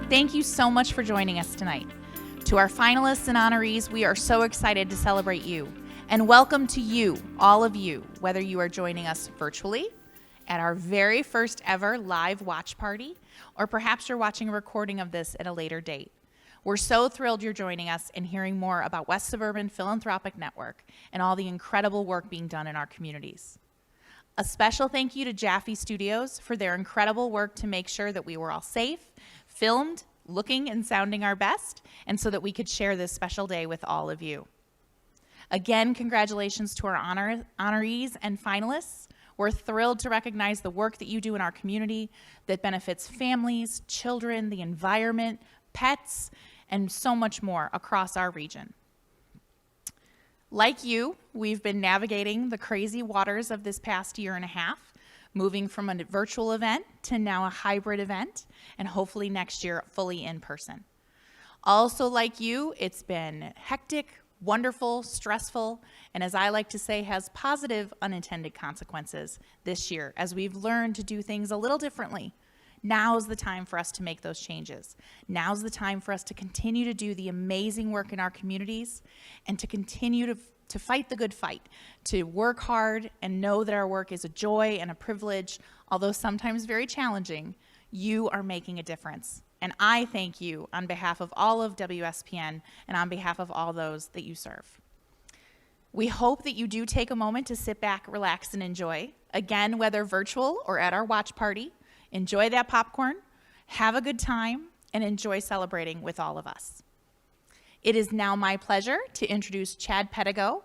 Thank you so much for joining us tonight. To our finalists and honorees, we are so excited to celebrate you. And welcome to you, all of you, whether you are joining us virtually at our very first ever live watch party, or perhaps you're watching a recording of this at a later date. We're so thrilled you're joining us and hearing more about West Suburban Philanthropic Network and all the incredible work being done in our communities. A special thank you to Jaffe Studios for their incredible work to make sure that we were all safe, filmed, looking and sounding our best, and so that we could share this special day with all of you. Again, congratulations to our honorees and finalists. We're thrilled to recognize the work that you do in our community that benefits families, children, the environment, pets, and so much more across our region. Like you, we've been navigating the crazy waters of this past year and a half, moving from a virtual event to now a hybrid event, and hopefully next year fully in person. Also like you, it's been hectic, wonderful, stressful, and as I like to say, has positive unintended consequences this year as we've learned to do things a little differently. Now's the time for us to make those changes. Now's the time for us to continue to do the amazing work in our communities and to continue to fight the good fight, to work hard and know that our work is a joy and a privilege, although sometimes very challenging. You are making a difference. And I thank you on behalf of all of WSPN and on behalf of all those that you serve. We hope that you do take a moment to sit back, relax, and enjoy. Again, whether virtual or at our watch party, enjoy that popcorn, have a good time, and enjoy celebrating with all of us. It is now my pleasure to introduce Chad Pedigo,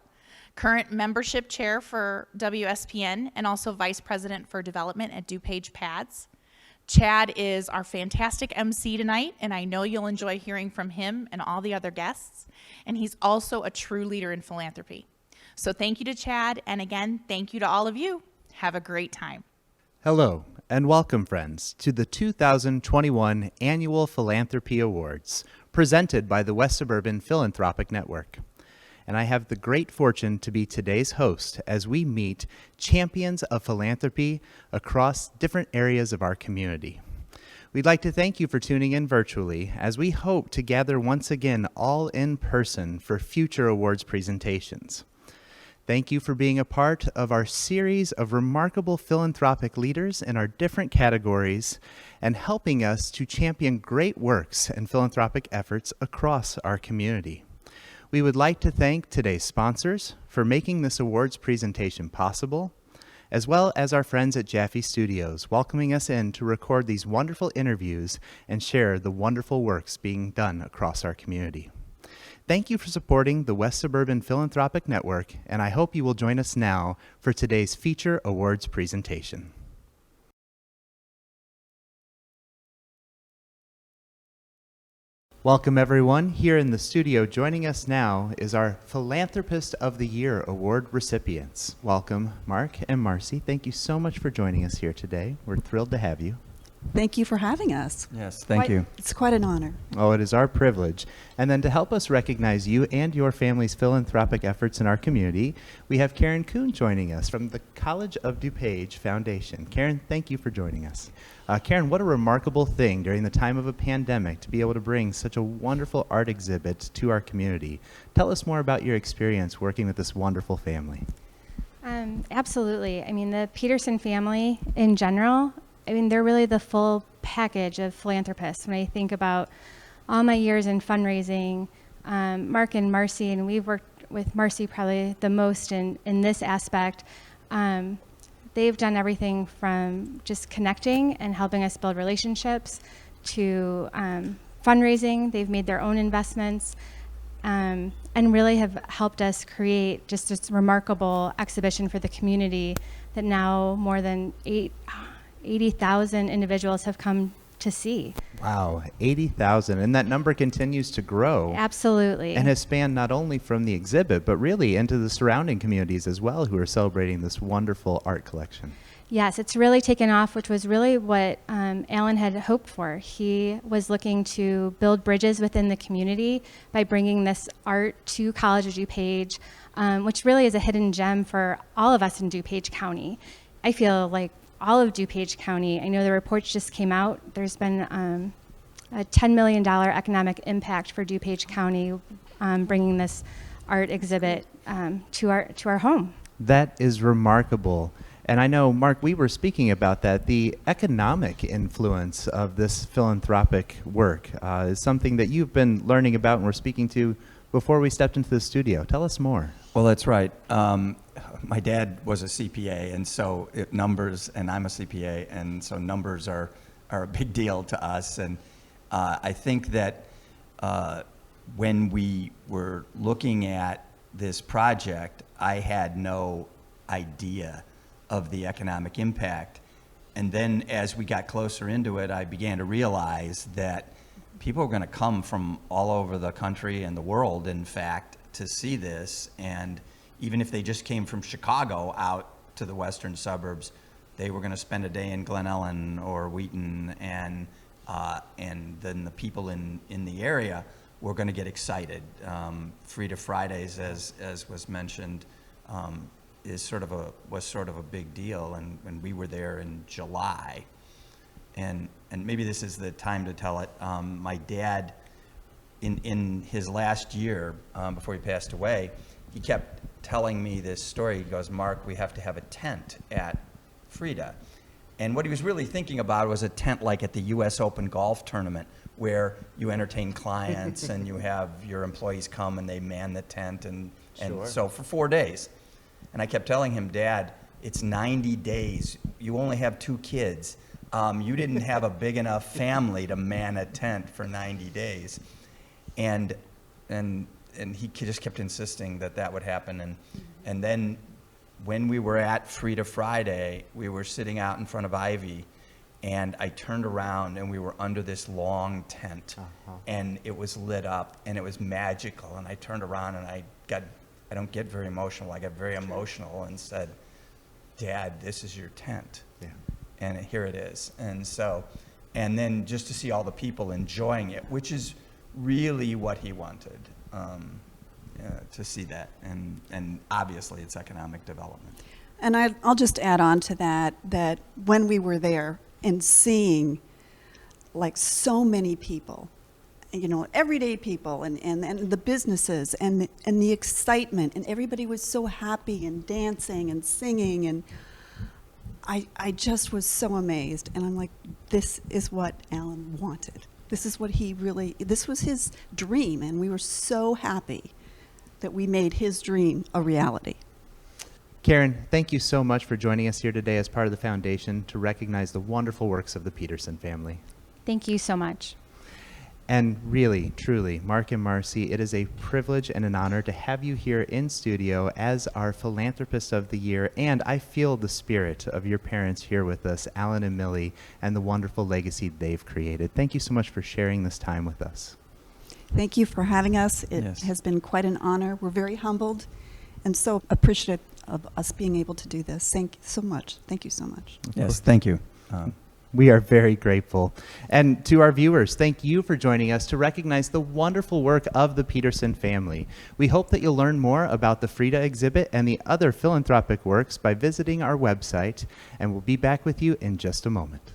current membership chair for WSPN and also vice president for development at DuPage PADS. Chad is our fantastic MC tonight, and I know you'll enjoy hearing from him and all the other guests. And he's also a true leader in philanthropy. So thank you to Chad, and again, thank you to all of you. Have a great time. Hello, and welcome, friends, to the 2021 Annual Philanthropy Awards, presented by the West Suburban Philanthropic Network. And I have the great fortune to be today's host as we meet champions of philanthropy across different areas of our community. We'd like to thank you for tuning in virtually as we hope to gather once again all in person for future awards presentations. Thank you for being a part of our series of remarkable philanthropic leaders in our different categories and helping us to champion great works and philanthropic efforts across our community. We would like to thank today's sponsors for making this awards presentation possible, as well as our friends at Jaffe Studios welcoming us in to record these wonderful interviews and share the wonderful works being done across our community. Thank you for supporting the West Suburban Philanthropic Network, and I hope you will join us now for today's feature awards presentation. Welcome everyone. Here in the studio joining us now is our Philanthropist of the Year Award recipients. Welcome, Mark and Marcy. Thank you so much for joining us here today. We're thrilled to have you. Thank you for having us. Yes, thank you. It's quite an honor. Oh, it is our privilege. And then to help us recognize you and your family's philanthropic efforts in our community, we have Karen Kuhn joining us from the College of DuPage Foundation. Karen, thank you for joining us. Karen, what a remarkable thing during the time of a pandemic to be able to bring such a wonderful art exhibit to our community. Tell us more about your experience working with this wonderful family. Absolutely. I mean, the Peterson family in general, they're really the full package of philanthropists. When I think about all my years in fundraising, Mark and Marcy, and we've worked with Marcy probably the most in this aspect. They've done everything from just connecting and helping us build relationships to fundraising. They've made their own investments and really have helped us create just this remarkable exhibition for the community that now more than 80,000 individuals have come to see. Wow, 80,000, and that number continues to grow. Absolutely. And has spanned not only from the exhibit, but really into the surrounding communities as well, who are celebrating this wonderful art collection. Yes, it's really taken off, which was really what Alan had hoped for. He was looking to build bridges within the community by bringing this art to College of DuPage, which really is a hidden gem for all of us in DuPage County. I feel like all of DuPage County, I know the reports just came out. There's been a $10 million economic impact for DuPage County, bringing this art exhibit to our home. That is remarkable. And I know, Mark, we were speaking about that. The economic influence of this philanthropic work is something that you've been learning about and were speaking to before we stepped into the studio. Tell us more. Well, that's right. My dad was a CPA, and so numbers, and I'm a CPA, and so numbers are a big deal to us. And I think that when we were looking at this project, I had no idea of the economic impact. And then as we got closer into it, I began to realize that people are going to come from all over the country and the world, in fact, to see this. And even if they just came from Chicago out to the western suburbs, they were going to spend a day in Glen Ellen or Wheaton, and then the people in the area were going to get excited. Frida Fridays, as was mentioned, was sort of a big deal, and we were there in July, and maybe this is the time to tell it. My dad, in his last year before he passed away, he kept telling me this story. He goes, "Mark, we have to have a tent at Frida," and what he was really thinking about was a tent like at the U.S. Open golf tournament, where you entertain clients and you have your employees come and they man the tent, and Sure. so for 4 days. And I kept telling him, "Dad, it's 90 days. You only have 2 kids. You didn't have a big enough family to man a tent for 90 days." And he just kept insisting that would happen. And then when we were at Frida Friday, we were sitting out in front of Ivy, and I turned around and we were under this long tent, and it was lit up and it was magical. And I turned around and I don't get very emotional. I got very emotional and said, "Dad, this is your tent." Yeah. And here it is. And then just to see all the people enjoying it, which is really what he wanted, to see that. And obviously it's economic development. And I'll just add on to that when we were there and seeing like so many people, everyday people and the businesses and the excitement, and everybody was so happy and dancing and singing, and I just was so amazed. And I'm like, this is what Alan wanted. This is what this was his dream, and we were so happy that we made his dream a reality. Karen, thank you so much for joining us here today as part of the foundation to recognize the wonderful works of the Peterson family. Thank you so much. And really, truly, Mark and Marcy, it is a privilege and an honor to have you here in studio as our Philanthropist of the Year. And I feel the spirit of your parents here with us, Alan and Millie, and the wonderful legacy they've created. Thank you so much for sharing this time with us. Thank you for having us. It Yes. has been quite an honor. We're very humbled and so appreciative of us being able to do this. Thank you so much. Thank you so much. Yes, thank you. We are very grateful. And to our viewers, thank you for joining us to recognize the wonderful work of the Peterson family. We hope that you'll learn more about the Frida exhibit and the other philanthropic works by visiting our website, and we'll be back with you in just a moment.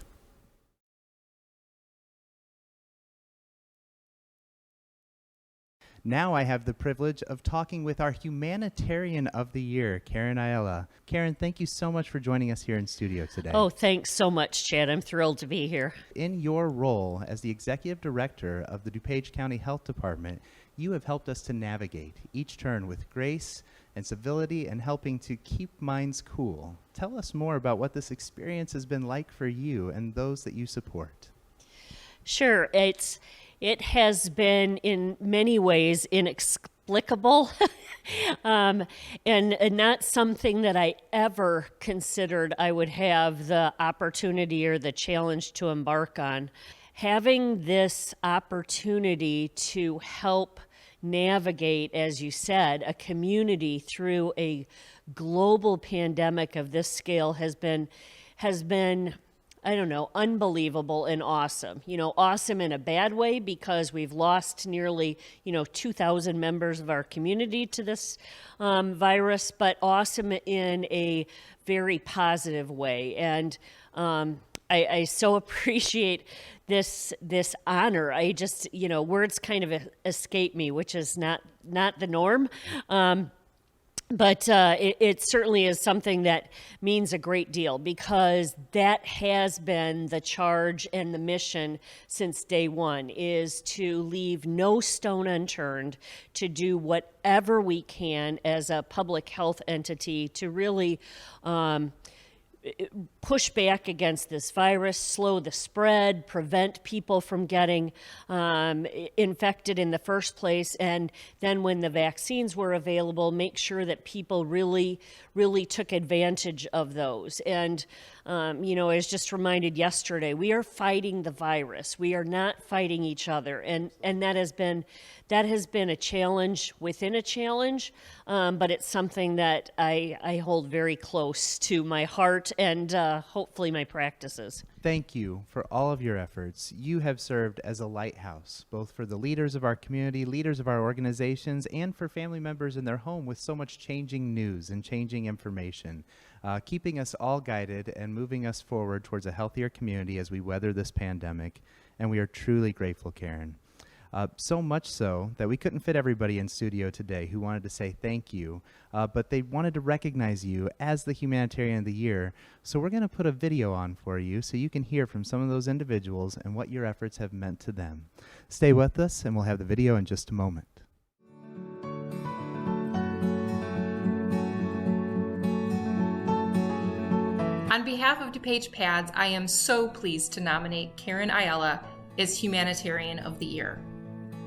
Now I have the privilege of talking with our Humanitarian of the Year, Karen Ayala. Karen, thank you so much for joining us here in studio today. Oh, thanks so much, Chad. I'm thrilled to be here. In your role as the Executive Director of the DuPage County Health Department, you have helped us to navigate each turn with grace and civility and helping to keep minds cool. Tell us more about what this experience has been like for you and those that you support. Sure, it has been in many ways inexplicable and not something that I ever considered I would have the opportunity or the challenge to embark on. Having this opportunity to help navigate, as you said, a community through a global pandemic of this scale has been I don't know, unbelievable and awesome. Awesome in a bad way because we've lost nearly, 2,000 members of our community to this virus, but awesome in a very positive way. And I so appreciate this honor. I just, words kind of escape me, which is not the norm. But it certainly is something that means a great deal, because that has been the charge and the mission since day one, is to leave no stone unturned, to do whatever we can as a public health entity to really push back against this virus, slow the spread, prevent people from getting infected in the first place, and then when the vaccines were available, make sure that people really took advantage of those. And I was just reminded yesterday, we are fighting the virus. We are not fighting each other, and that has been a challenge within a challenge, but it's something that I hold very close to my heart and hopefully my practices. Thank you for all of your efforts. You have served as a lighthouse, both for the leaders of our community, leaders of our organizations, and for family members in their home with so much changing news and changing information, keeping us all guided and moving us forward towards a healthier community as we weather this pandemic. And we are truly grateful, Karen. So much so that we couldn't fit everybody in studio today who wanted to say thank you, but they wanted to recognize you as the Humanitarian of the Year. So we're going to put a video on for you so you can hear from some of those individuals and what your efforts have meant to them. Stay with us, and we'll have the video in just a moment. On behalf of DuPage PADS, I am so pleased to nominate Karen Ayala as Humanitarian of the Year.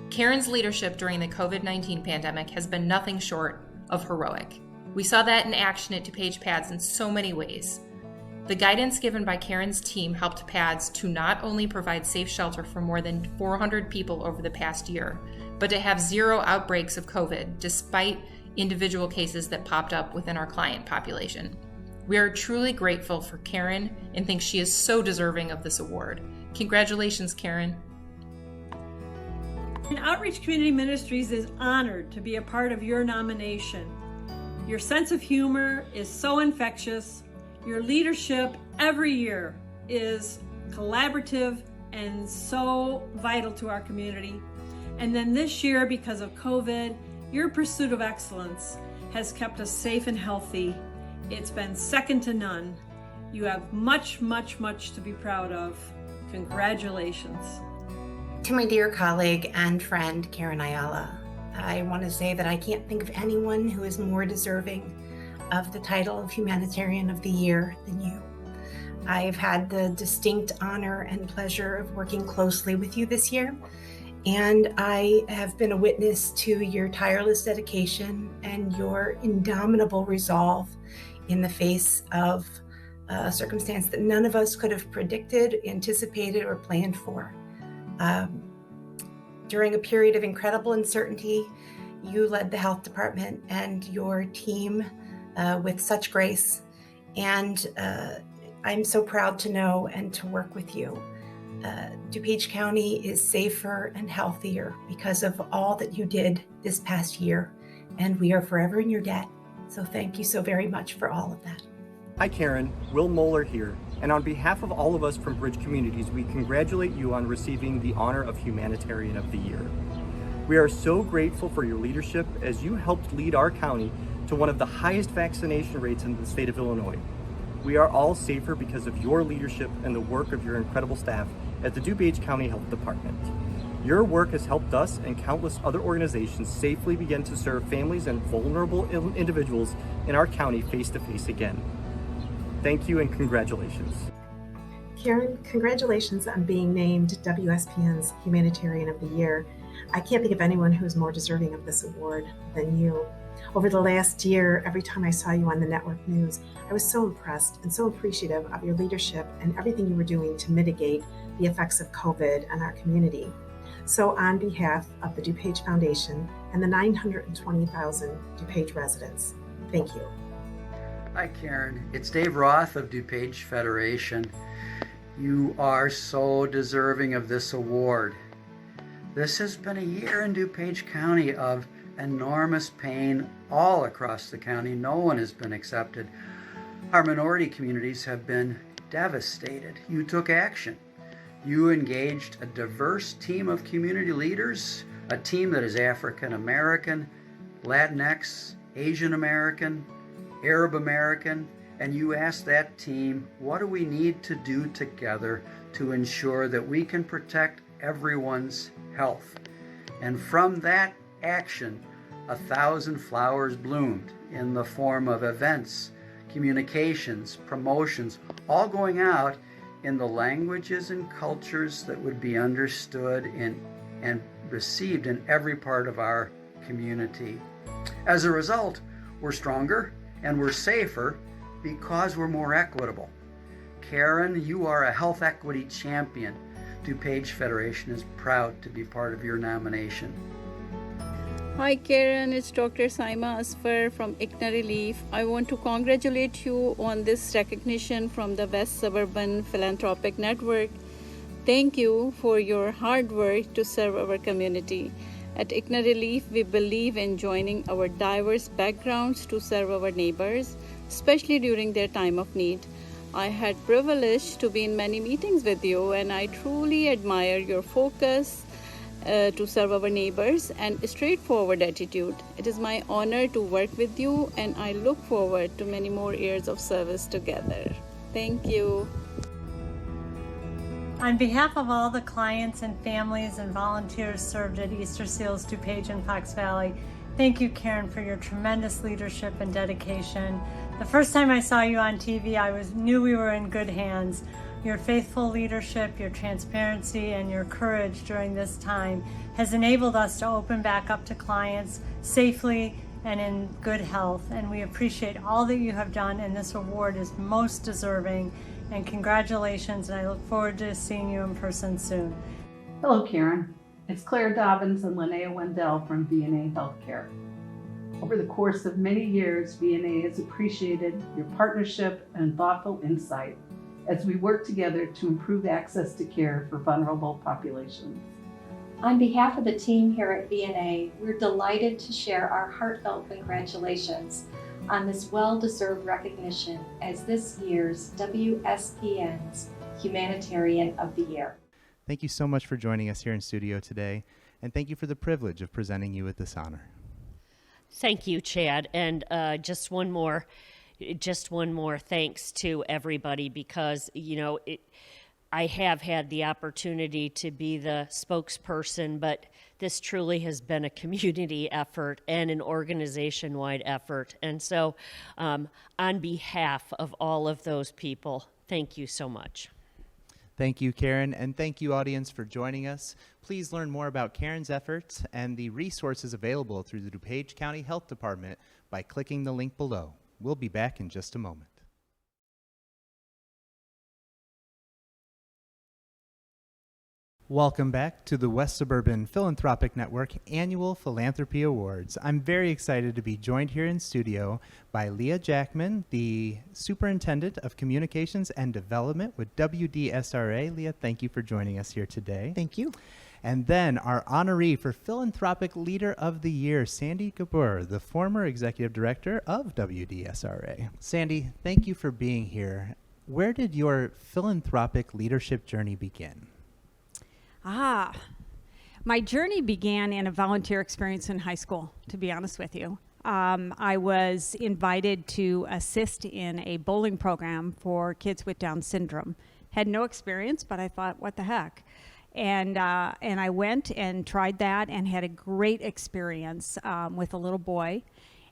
Karen's leadership during the COVID-19 pandemic has been nothing short of heroic. We saw that in action at DuPage PADS in so many ways. The guidance given by Karen's team helped PADS to not only provide safe shelter for more than 400 people over the past year, but to have zero outbreaks of COVID, despite individual cases that popped up within our client population. We are truly grateful for Karen and think she is so deserving of this award. Congratulations, Karen. And Outreach Community Ministries is honored to be a part of your nomination. Your sense of humor is so infectious. Your leadership every year is collaborative and so vital to our community. And then this year, because of COVID, your pursuit of excellence has kept us safe and healthy. It's been second to none. You have much, much, much to be proud of. Congratulations. To my dear colleague and friend, Karen Ayala, I want to say that I can't think of anyone who is more deserving of the title of Humanitarian of the Year than you. I've had the distinct honor and pleasure of working closely with you this year, and I have been a witness to your tireless dedication and your indomitable resolve in the face of a circumstance that none of us could have predicted, anticipated, or planned for. During a period of incredible uncertainty, you led the health department and your team with such grace, and I'm so proud to know and to work with you. DuPage County is safer and healthier because of all that you did this past year, and we are forever in your debt. So thank you so very much for all of that. Hi Karen, Will Moeller here, and on behalf of all of us from Bridge Communities, we congratulate you on receiving the honor of Humanitarian of the Year. We are so grateful for your leadership as you helped lead our county to one of the highest vaccination rates in the state of Illinois. We are all safer because of your leadership and the work of your incredible staff at the DuPage County Health Department. Your work has helped us and countless other organizations safely begin to serve families and vulnerable individuals in our county face-to-face again. Thank you and congratulations. Karen, congratulations on being named WSPN's Humanitarian of the Year. I can't think of anyone who's more deserving of this award than you. Over the last year, every time I saw you on the network news, I was so impressed and so appreciative of your leadership and everything you were doing to mitigate the effects of COVID on our community. So on behalf of the DuPage Foundation and the 920,000 DuPage residents, thank you. Hi Karen, it's Dave Roth of DuPage Federation. You are so deserving of this award. This has been a year in DuPage County of enormous pain all across the county. No one has been accepted. Our minority communities have been devastated. You took action. You engaged a diverse team of community leaders, a team that is African American, Latinx, Asian American, Arab American, and you asked that team, what do we need to do together to ensure that we can protect everyone's health? And from that action, 1,000 flowers bloomed in the form of events, communications, promotions, all going out in the languages and cultures that would be understood and received in every part of our community. As a result, we're stronger and we're safer because we're more equitable. Karen, you are a health equity champion. DuPage Federation is proud to be part of your nomination. Hi Karen, it's Dr. Saima Asfar from ICNA Relief. I want to congratulate you on this recognition from the West Suburban Philanthropic Network. Thank you for your hard work to serve our community. At ICNA Relief, we believe in joining our diverse backgrounds to serve our neighbors, especially during their time of need. I had privilege to be in many meetings with you, and I truly admire your focus to serve our neighbors and straightforward attitude. It is my honor to work with you, and I look forward to many more years of service together. Thank you. On behalf of all the clients and families and volunteers served at Easter Seals, DuPage, and Fox Valley, thank you, Karen, for your tremendous leadership and dedication. The first time I saw you on TV, I knew we were in good hands. Your faithful leadership, your transparency, and your courage during this time has enabled us to open back up to clients safely and in good health. And we appreciate all that you have done, and this award is most deserving. And congratulations, and I look forward to seeing you in person soon. Hello, Karen. It's Claire Dobbins and Linnea Wendell from VNA Healthcare. Over the course of many years, VNA has appreciated your partnership and thoughtful insight as we work together to improve access to care for vulnerable populations. On behalf of the team here at VNA, we're delighted to share our heartfelt congratulations on this well-deserved recognition as this year's WSPN's Humanitarian of the Year. Thank you so much for joining us here in studio today, and thank you for the privilege of presenting you with this honor. Thank you, Chad. And just one more thanks to everybody, because, I have had the opportunity to be the spokesperson, but this truly has been a community effort and an organization-wide effort. And so on behalf of all of those people, thank you so much. Thank you, Karen, and thank you, audience, for joining us. Please learn more about Karen's efforts and the resources available through the DuPage County Health Department by clicking the link below. We'll be back in just a moment. Welcome back to the West Suburban Philanthropic Network Annual Philanthropy Awards. I'm very excited to be joined here in studio by Leah Jackman, the Superintendent of Communications and Development with WDSRA. Leah, thank you for joining us here today. Thank you. And then our honoree for Philanthropic Leader of the Year, Sandy Gabor, the former Executive Director of WDSRA. Sandy, thank you for being here. Where did your philanthropic leadership journey begin? My journey began in a volunteer experience in high school, to be honest with you. I was invited to assist in a bowling program for kids with Down syndrome. Had no experience, but I thought, what the heck? And I went and tried that and had a great experience with a little boy.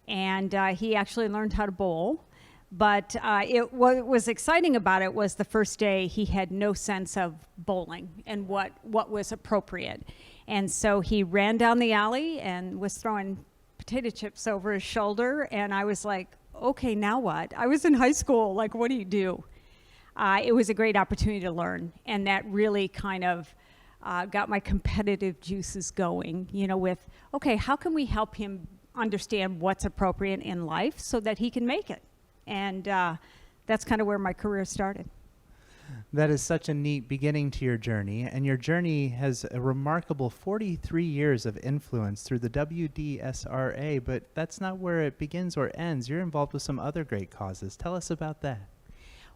And he actually learned how to bowl. But what was exciting about it was the first day he had no sense of bowling and what was appropriate. And so he ran down the alley and was throwing potato chips over his shoulder. And I was like, okay, now what? I was in high school. Like, what do you do? It was a great opportunity to learn. And that really kind of got my competitive juices going, with, okay, how can we help him understand what's appropriate in life so that he can make it? And that's kind of where my career started. That is such a neat beginning to your journey, and your journey has a remarkable 43 years of influence through the WDSRA, but that's not where it begins or ends. You're involved with some other great causes. Tell us about that.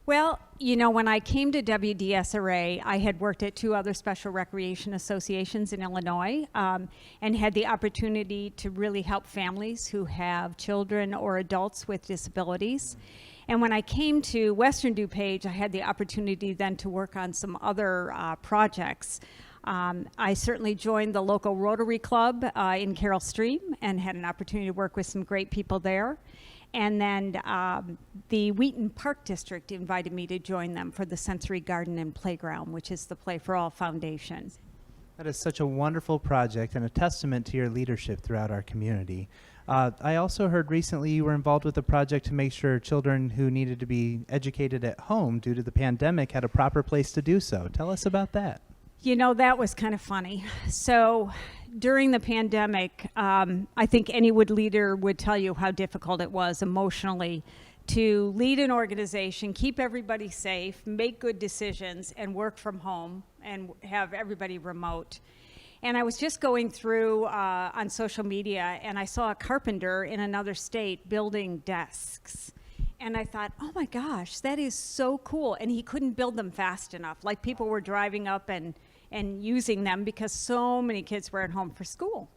Well, you know, when I came to WDSRA, I had worked at 2 other special recreation associations in Illinois, and had the opportunity to really help families who have children or adults with disabilities. And when I came to Western DuPage, I had the opportunity then to work on some other projects. I certainly joined the local Rotary Club in Carroll Stream and had an opportunity to work with some great people there. And then the Wheaton Park District invited me to join them for the Sensory Garden and Playground, which is the Play for All Foundation. That is such a wonderful project and a testament to your leadership throughout our community. I also heard recently you were involved with a project to make sure children who needed to be educated at home due to the pandemic had a proper place to do so. Tell us about that. You know, that was kind of funny. So during the pandemic, I think any leader would tell you how difficult it was emotionally to lead an organization, keep everybody safe, make good decisions, and work from home and have everybody remote. And I was just going through on social media, and I saw a carpenter in another state building desks. And I thought, oh my gosh, that is so cool. And he couldn't build them fast enough. Like, people were driving up and using them because so many kids were at home for school.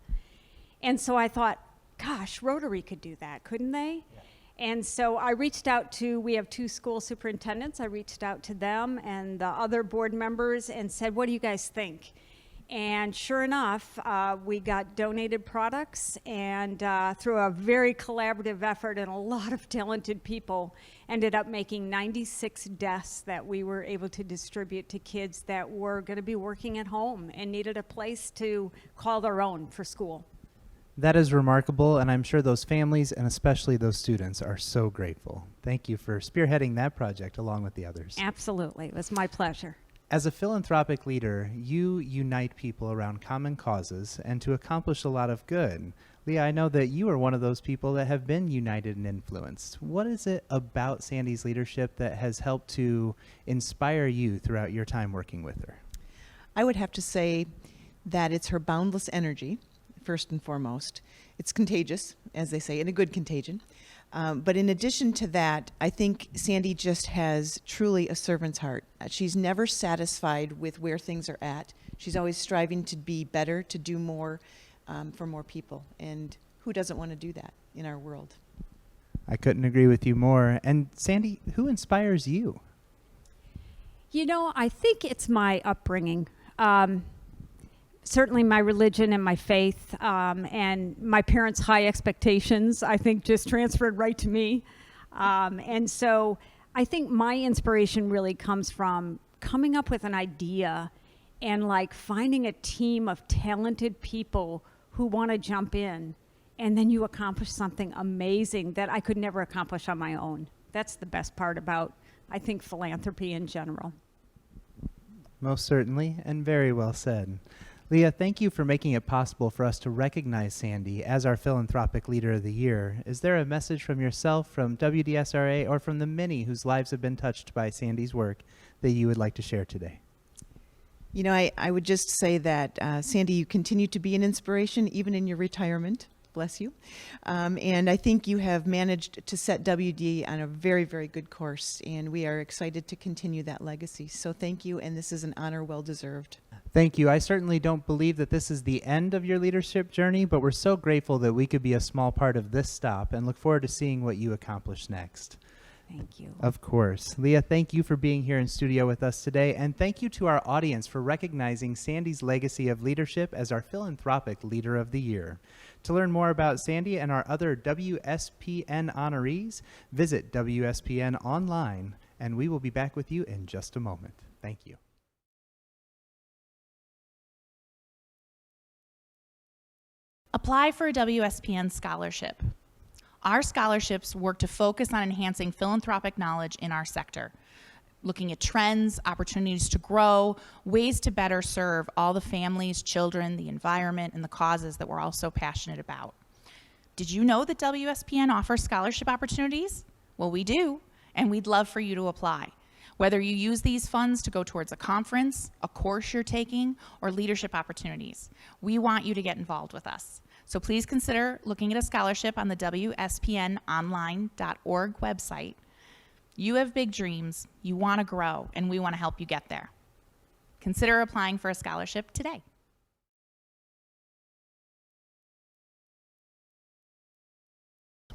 And so I thought, gosh, Rotary could do that, couldn't they? Yeah. And so I reached out to, we have 2 school superintendents. I reached out to them and the other board members and said, what do you guys think? And sure enough, we got donated products, and through a very collaborative effort and a lot of talented people, ended up making 96 desks that we were able to distribute to kids that were going to be working at home and needed a place to call their own for school. That is remarkable, and I'm sure those families and especially those students are so grateful. Thank you for spearheading that project along with the others. Absolutely. It was my pleasure. As a philanthropic leader, you unite people around common causes and to accomplish a lot of good. Leah, I know that you are one of those people that have been united and influenced. What is it about Sandy's leadership that has helped to inspire you throughout your time working with her? I would have to say that it's her boundless energy, first and foremost. It's contagious, as they say, in a good contagion. But in addition to that, I think Sandy just has truly a servant's heart. She's never satisfied with where things are at. She's always striving to be better, to do more for more people. And who doesn't want to do that in our world? I couldn't agree with you more. And Sandy, who inspires you? You know, I think it's my upbringing. Certainly my religion and my faith, and my parents' high expectations, I think, just transferred right to me. And so I think my inspiration really comes from coming up with an idea and like finding a team of talented people who want to jump in, and then you accomplish something amazing that I could never accomplish on my own. That's the best part about, I think, philanthropy in general. Most certainly, and very well said. Leah, thank you for making it possible for us to recognize Sandy as our Philanthropic Leader of the Year. Is there a message from yourself, from WDSRA, or from the many whose lives have been touched by Sandy's work that you would like to share today? You know, I would just say that, Sandy, you continue to be an inspiration, even in your retirement. Bless you. And I think you have managed to set WD on a very, very good course, and we are excited to continue that legacy. So thank you, and this is an honor well deserved. Thank you. I certainly don't believe that this is the end of your leadership journey, but we're so grateful that we could be a small part of this stop and look forward to seeing what you accomplish next. Thank you. Of course. Leah, thank you for being here in studio with us today, and thank you to our audience for recognizing Sandy's legacy of leadership as our Philanthropic Leader of the Year. To learn more about Sandy and our other WSPN honorees, visit WSPN online, and we will be back with you in just a moment. Thank you. Apply for a WSPN scholarship. Our scholarships work to focus on enhancing philanthropic knowledge in our sector, looking at trends, opportunities to grow, ways to better serve all the families, children, the environment, and the causes that we're all so passionate about. Did you know that WSPN offers scholarship opportunities? Well, we do, and we'd love for you to apply. Whether you use these funds to go towards a conference, a course you're taking, or leadership opportunities, we want you to get involved with us. So please consider looking at a scholarship on the WSPNonline.org website. You have big dreams, you want to grow, and we want to help you get there. Consider applying for a scholarship today.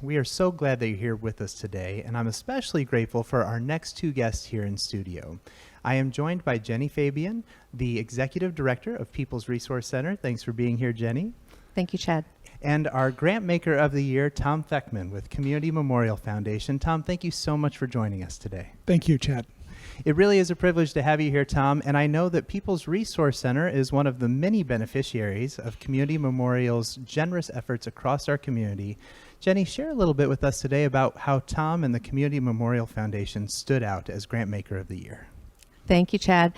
We are so glad that you're here with us today, and I'm especially grateful for our next two guests here in studio. I am joined by Jenny Fabian, the Executive Director of People's Resource Center. Thanks for being here, Jenny. Thank you, Chad. And our Grant Maker of the Year, Tom Feckman with Community Memorial Foundation. Tom, thank you so much for joining us today. Thank you, Chad. It really is a privilege to have you here, Tom, and I know that People's Resource Center is one of the many beneficiaries of Community Memorial's generous efforts across our community. Jenny, share a little bit with us today about how Tom and the Community Memorial Foundation stood out as Grant Maker of the Year. Thank you, Chad.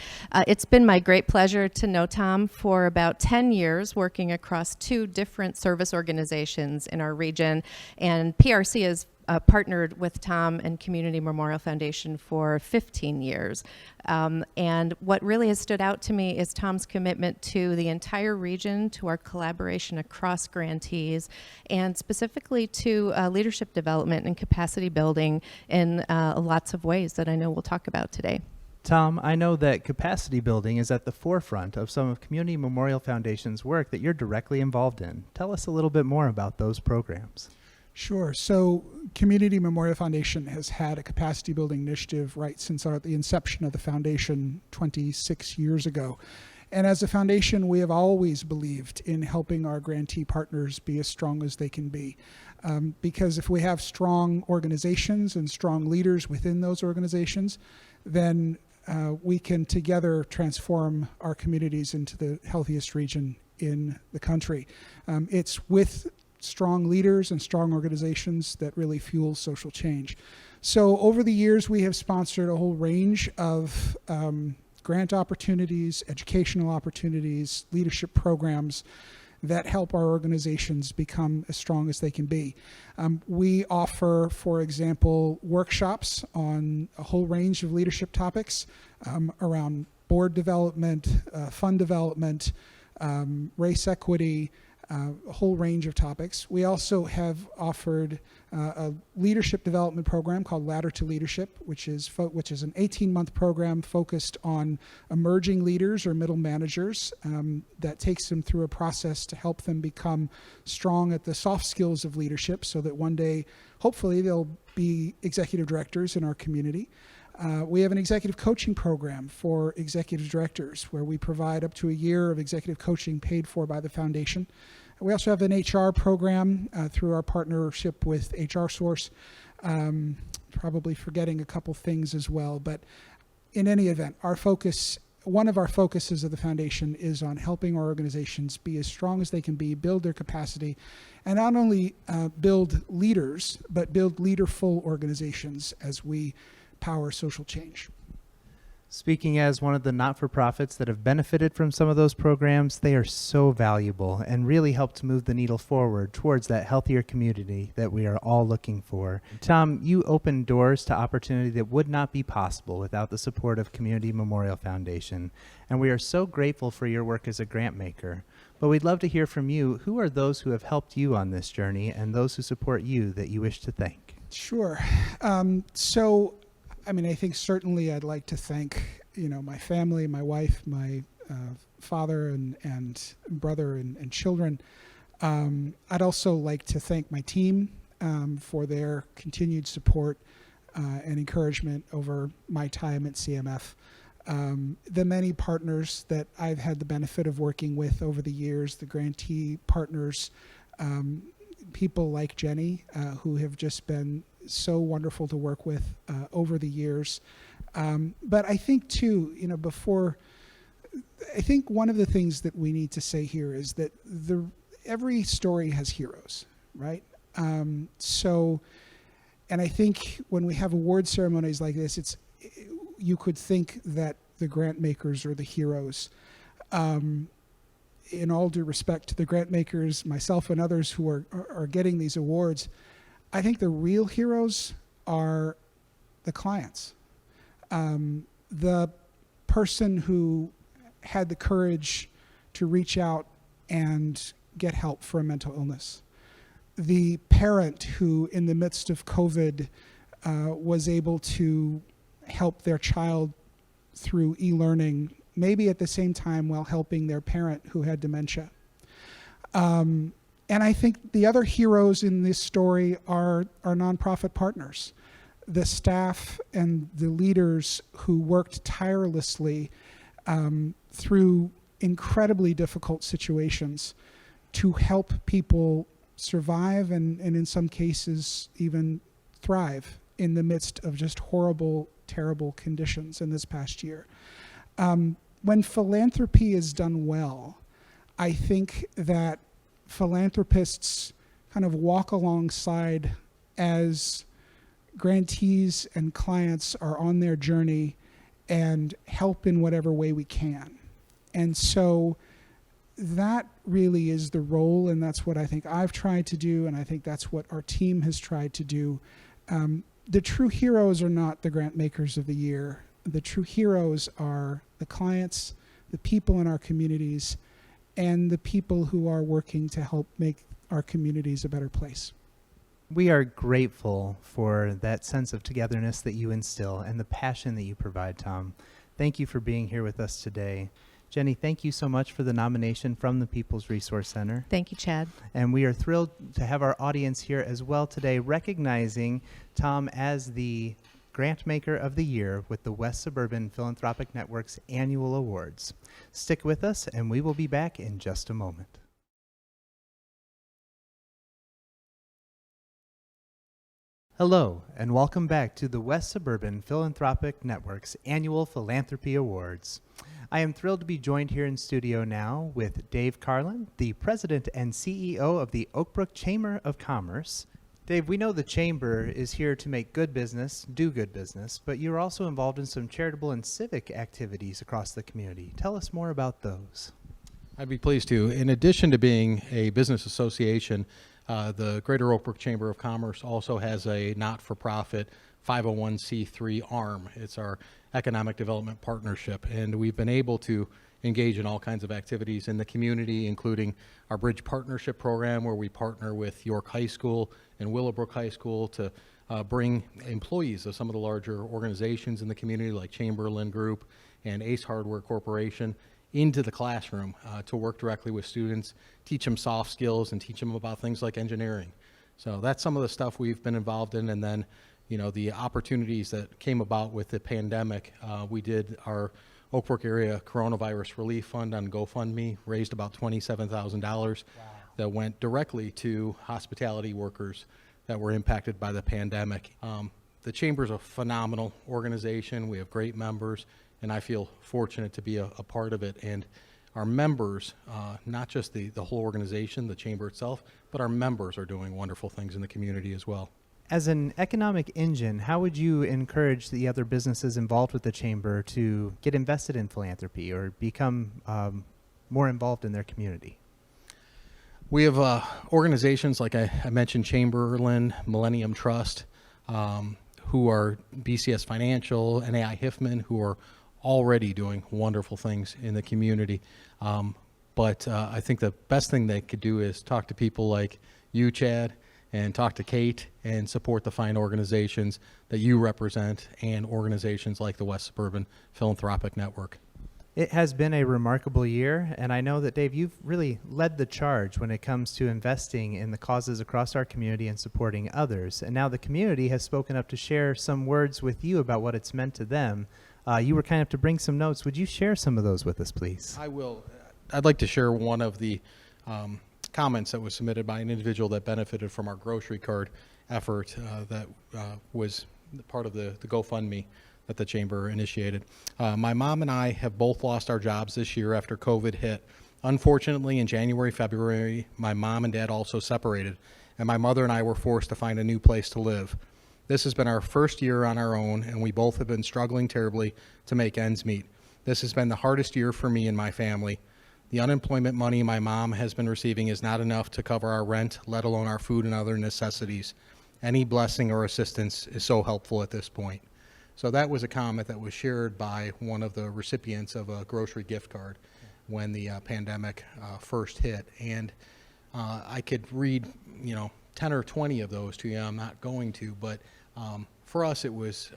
It's been my great pleasure to know Tom for about 10 years, working across 2 different service organizations in our region, and PRC has partnered with Tom and Community Memorial Foundation for 15 years. And what really has stood out to me is Tom's commitment to the entire region, to our collaboration across grantees, and specifically to leadership development and capacity building in lots of ways that I know we'll talk about today. Tom, I know that capacity building is at the forefront of some of Community Memorial Foundation's work that you're directly involved in. Tell us a little bit more about those programs. Sure. So Community Memorial Foundation has had a capacity building initiative right since the inception of the foundation 26 years ago. And as a foundation, we have always believed in helping our grantee partners be as strong as they can be. Because if we have strong organizations and strong leaders within those organizations, then we can together transform our communities into the healthiest region in the country. It's with strong leaders and strong organizations that really fuel social change. So over the years, we have sponsored a whole range of grant opportunities, educational opportunities, leadership programs that help our organizations become as strong as they can be. We offer, for example, workshops on a whole range of leadership topics around board development, fund development, race equity, a whole range of topics. We also have offered a leadership development program called Ladder to Leadership, which is an 18-month program focused on emerging leaders or middle managers that takes them through a process to help them become strong at the soft skills of leadership so that one day, hopefully, they'll be executive directors in our community. We have an executive coaching program for executive directors where we provide up to a year of executive coaching paid for by the foundation. We also have an HR program through our partnership with HR Source. Probably forgetting a couple things as well, but in any event, one of our focuses of the foundation is on helping our organizations be as strong as they can be, build their capacity, and not only build leaders, but build leaderful organizations as we power social change. Speaking as one of the not-for-profits that have benefited from some of those programs, they are so valuable and really help to move the needle forward towards that healthier community that we are all looking for. Tom, you opened doors to opportunity that would not be possible without the support of Community Memorial Foundation, and we are so grateful for your work as a grant maker. But we'd love to hear from you. Who are those who have helped you on this journey and those who support you that you wish to thank? Sure. I think certainly I'd like to thank, my family, my wife, my father and brother and children. I'd also like to thank my team for their continued support and encouragement over my time at CMF. The many partners that I've had the benefit of working with over the years, the grantee partners, people like Jenny, who have just been so wonderful to work with over the years. But I think too, I think one of the things that we need to say here is that every story has heroes, right? And I think when we have award ceremonies like this, you could think that the grant makers are the heroes. In all due respect to the grant makers, myself and others who are getting these awards, I think the real heroes are the clients. The person who had the courage to reach out and get help for a mental illness. The parent who, in the midst of COVID, was able to help their child through e-learning, maybe at the same time while helping their parent who had dementia. And I think the other heroes in this story are our nonprofit partners, the staff and the leaders who worked tirelessly through incredibly difficult situations to help people survive and in some cases even thrive in the midst of just horrible, terrible conditions in this past year. When philanthropy is done well, I think that philanthropists kind of walk alongside as grantees and clients are on their journey and help in whatever way we can. And so that really is the role, and that's what I think I've tried to do, and I think that's what our team has tried to do. The true heroes are not the grant makers of the year. The true heroes are the clients, the people in our communities, and the people who are working to help make our communities a better place. We are grateful for that sense of togetherness that you instill and the passion that you provide, Tom. Thank you for being here with us today. Jenny, thank you so much for the nomination from the People's Resource Center. Thank you, Chad. And we are thrilled to have our audience here as well today, recognizing Tom as the Grant Maker of the Year with the West Suburban Philanthropic Network's annual awards. Stick with us, and we will be back in just a moment. Hello, and welcome back to the West Suburban Philanthropic Network's annual Philanthropy Awards. I am thrilled to be joined here in studio now with Dave Carlin, the President and CEO of the Oak Brook Chamber of Commerce. Dave, we know the Chamber is here to make good business, do good business, but you're also involved in some charitable and civic activities across the community. Tell us more about those. I'd be pleased to. In addition to being a business association, the Greater Oak Brook Chamber of Commerce also has a not-for-profit 501c3 arm. It's our economic development partnership, and we've been able to engage in all kinds of activities in the community, including our Bridge Partnership Program, where we partner with York High School and Willowbrook High School to bring employees of some of the larger organizations in the community, like Chamberlain Group and Ace Hardware Corporation, into the classroom to work directly with students, teach them soft skills, and teach them about things like engineering. So that's some of the stuff we've been involved in. And then, you know, the opportunities that came about with the pandemic, we did our Oak Brook Area Coronavirus Relief Fund on GoFundMe, raised about $27,000 that went directly to hospitality workers that were impacted by the pandemic. The Chamber's a phenomenal organization. We have great members, and I feel fortunate to be a part of it. And our members, not just the whole organization, the Chamber itself, but our members are doing wonderful things in the community as well. As an economic engine, how would you encourage the other businesses involved with the Chamber to get invested in philanthropy or become more involved in their community? We have organizations like I mentioned, Chamberlain, Millennium Trust, who are BCS Financial, and AI Hiffman, who are already doing wonderful things in the community. But I think the best thing they could do is talk to people like you, Chad, and talk to Kate and support the fine organizations that you represent and organizations like the West Suburban Philanthropic Network. It has been a remarkable year, and I know that, Dave, you've really led the charge when it comes to investing in the causes across our community and supporting others. And now the community has spoken up to share some words with you about what it's meant to them. You were kind enough to bring some notes. Would you share some of those with us, please? I will. I'd like to share one of the comments that was submitted by an individual that benefited from our grocery card effort that was part of the GoFundMe that the Chamber initiated. My mom and I have both lost our jobs this year after COVID hit. Unfortunately, in January, February, my mom and dad also separated, and my mother and I were forced to find a new place to live. This has been our first year on our own, and we both have been struggling terribly to make ends meet. This has been the hardest year for me and my family. The unemployment money my mom has been receiving is not enough to cover our rent, let alone our food and other necessities. Any blessing or assistance is so helpful at this point. So that was a comment that was shared by one of the recipients of a grocery gift card when the pandemic first hit. And I could read, 10 or 20 of those to you. I'm not going to, but for us, it was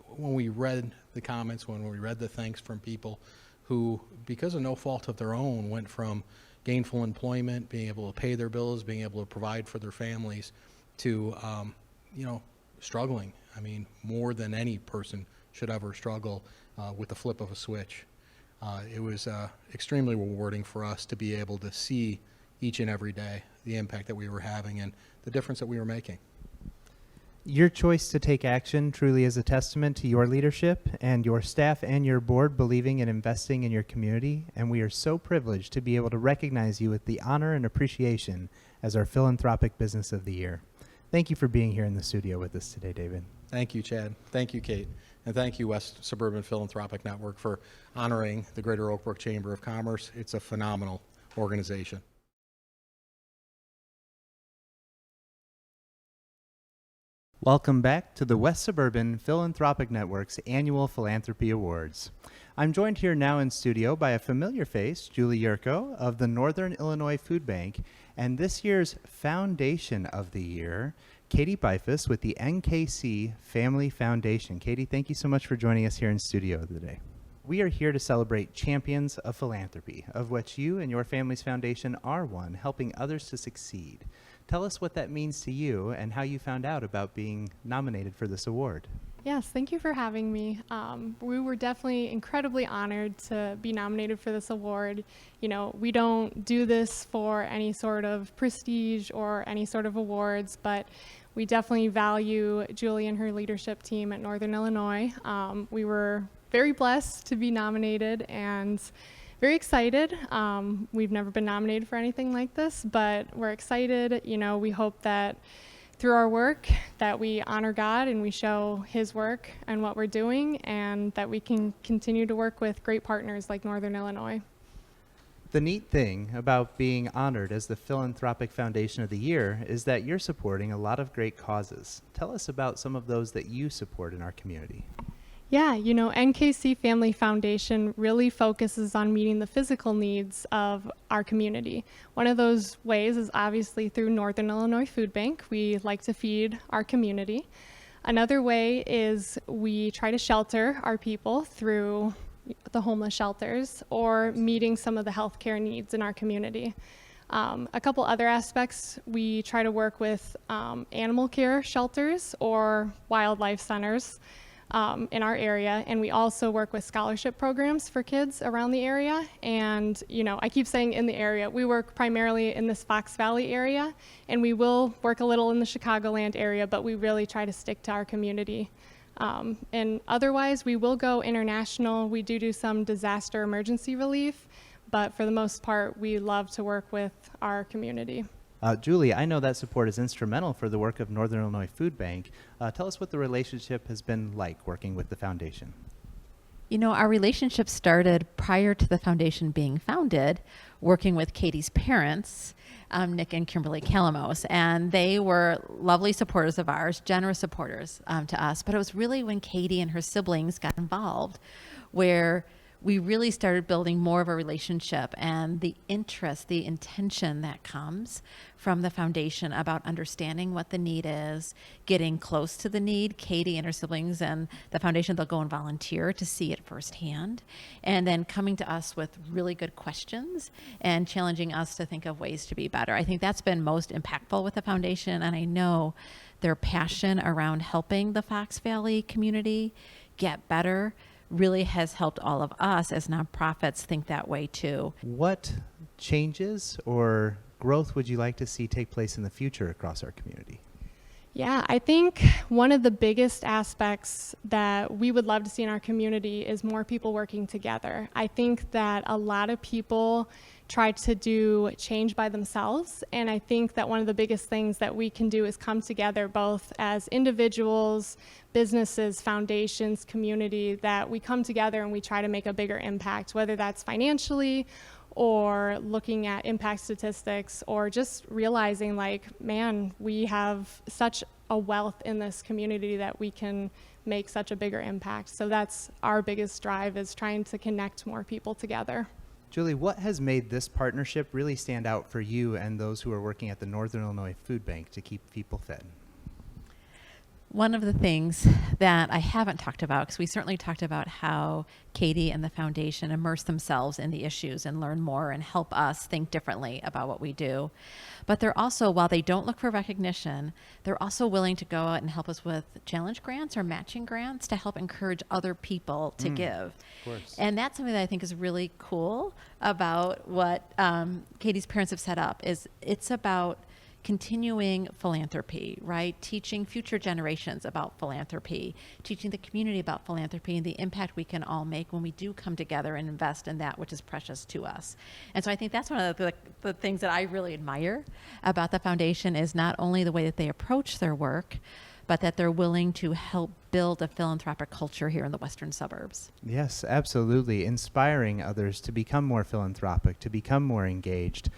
when we read the comments, when we read the thanks from people who, because of no fault of their own, went from gainful employment, being able to pay their bills, being able to provide for their families, to struggling. I mean, more than any person should ever struggle with the flip of a switch. It was extremely rewarding for us to be able to see each and every day the impact that we were having and the difference that we were making. Your choice to take action truly is a testament to your leadership and your staff and your board believing and investing in your community, and we are so privileged to be able to recognize you with the honor and appreciation as our Philanthropic Business of the Year. Thank you for being here in the studio with us today, David. Thank you, Chad. Thank you, Kate. And thank you, West Suburban Philanthropic Network, for honoring the Greater Oak Brook Chamber of Commerce. It's a phenomenal organization. Welcome back to the West Suburban Philanthropic Network's annual Philanthropy Awards. I'm joined here now in studio by a familiar face, Julie Yurko of the Northern Illinois Food Bank, and this year's Foundation of the Year, Katie Bifus with the NKC Family Foundation. Katie, thank you so much for joining us here in studio today. We are here to celebrate champions of philanthropy, of which you and your family's foundation are one, helping others to succeed. Tell us what that means to you and how you found out about being nominated for this award. Yes, thank you for having me. We were definitely incredibly honored to be nominated for this award. You know, we don't do this for any sort of prestige or any sort of awards, but we definitely value Julie and her leadership team at Northern Illinois. We were very blessed to be nominated and very excited. We've never been nominated for anything like this, but we're excited. You know, we hope that through our work that we honor God and we show his work and what we're doing, and that we can continue to work with great partners like Northern Illinois. The neat thing about being honored as the Philanthropic Foundation of the Year is that you're supporting a lot of great causes. Tell us about some of those that you support in our community. Yeah, you know, NKC Family Foundation really focuses on meeting the physical needs of our community. One of those ways is obviously through Northern Illinois Food Bank. We like to feed our community. Another way is we try to shelter our people through the homeless shelters or meeting some of the healthcare needs in our community. A couple other aspects, we try to work with animal care shelters or wildlife centers in our area, and we also work with scholarship programs for kids around the area. And you know, I keep saying in the area, we work primarily in this Fox Valley area, and we will work a little in the Chicagoland area, but we really try to stick to our community. And otherwise, we will go international. We do some disaster emergency relief, but for the most part, we love to work with our community. Julie, I know that support is instrumental for the work of Northern Illinois Food Bank. Tell us what the relationship has been like working with the foundation. You know, our relationship started prior to the foundation being founded, working with Katie's parents, Nick and Kimberly Calamos, and they were lovely supporters of ours, generous supporters to us. But it was really when Katie and her siblings got involved where we really started building more of a relationship, and the interest, the intention that comes from the foundation about understanding what the need is, getting close to the need. Katie and her siblings and the foundation, they'll go and volunteer to see it firsthand, and then coming to us with really good questions and challenging us to think of ways to be better. I think that's been most impactful with the foundation, and I know their passion around helping the Fox Valley community get better really has helped all of us as nonprofits think that way too. What changes or growth would you like to see take place in the future across our community? Yeah, I think one of the biggest aspects that we would love to see in our community is more people working together. I think that a lot of people try to do change by themselves, and I think that one of the biggest things that we can do is come together both as individuals, businesses, foundations, community, that we come together and we try to make a bigger impact, whether that's financially or looking at impact statistics, or just realizing like, man, we have such a wealth in this community that we can make such a bigger impact. So that's our biggest drive, is trying to connect more people together. Julie, what has made this partnership really stand out for you and those who are working at the Northern Illinois Food Bank to keep people fed? One of the things that I haven't talked about, because we certainly talked about how Katie and the foundation immerse themselves in the issues and learn more and help us think differently about what we do. But they're also, while they don't look for recognition, they're also willing to go out and help us with challenge grants or matching grants to help encourage other people to give. Of course. And that's something that I think is really cool about what Katie's parents have set up. Is it's about continuing philanthropy, right? Teaching future generations about philanthropy, teaching the community about philanthropy and the impact we can all make when we do come together and invest in that which is precious to us. And so I think that's one of the things that I really admire about the foundation is not only the way that they approach their work, but that they're willing to help build a philanthropic culture here in the western suburbs. Yes, absolutely. Inspiring others to become more philanthropic, to become more engaged.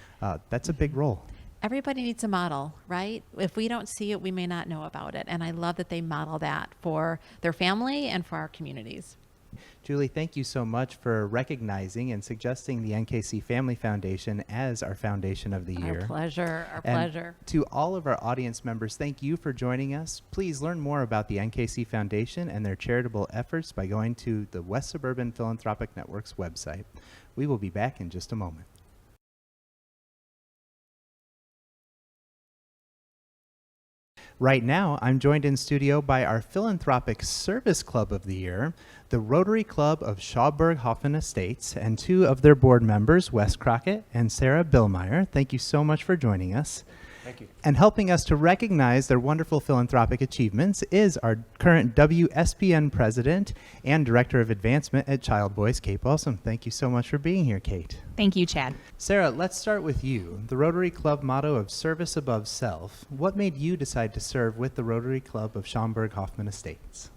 That's a big role. Everybody needs a model, right? If we don't see it, we may not know about it. And I love that they model that for their family and for our communities. Julie, thank you so much for recognizing and suggesting the NKC Family Foundation as our Foundation of the Year. Our pleasure, our And pleasure. to all of our audience members, thank you for joining us. Please learn more about the NKC Foundation and their charitable efforts by going to the West Suburban Philanthropic Network's website. We will be back in just a moment. Right now, I'm joined in studio by our Philanthropic Service Club of the Year, the Rotary Club of Schauberg-Hoffman Estates, and two of their board members, Wes Crockett and Sarah Billmeyer. Thank you so much for joining us. Thank you. And helping us to recognize their wonderful philanthropic achievements is our current WSPN president and director of advancement at Child Boys, Kate Balsam. Thank you so much for being here, Kate. Thank you, Chad. Sarah, let's start with you. The Rotary Club motto of service above self. What made you decide to serve with the Rotary Club of Schaumburg-Hoffman Estates?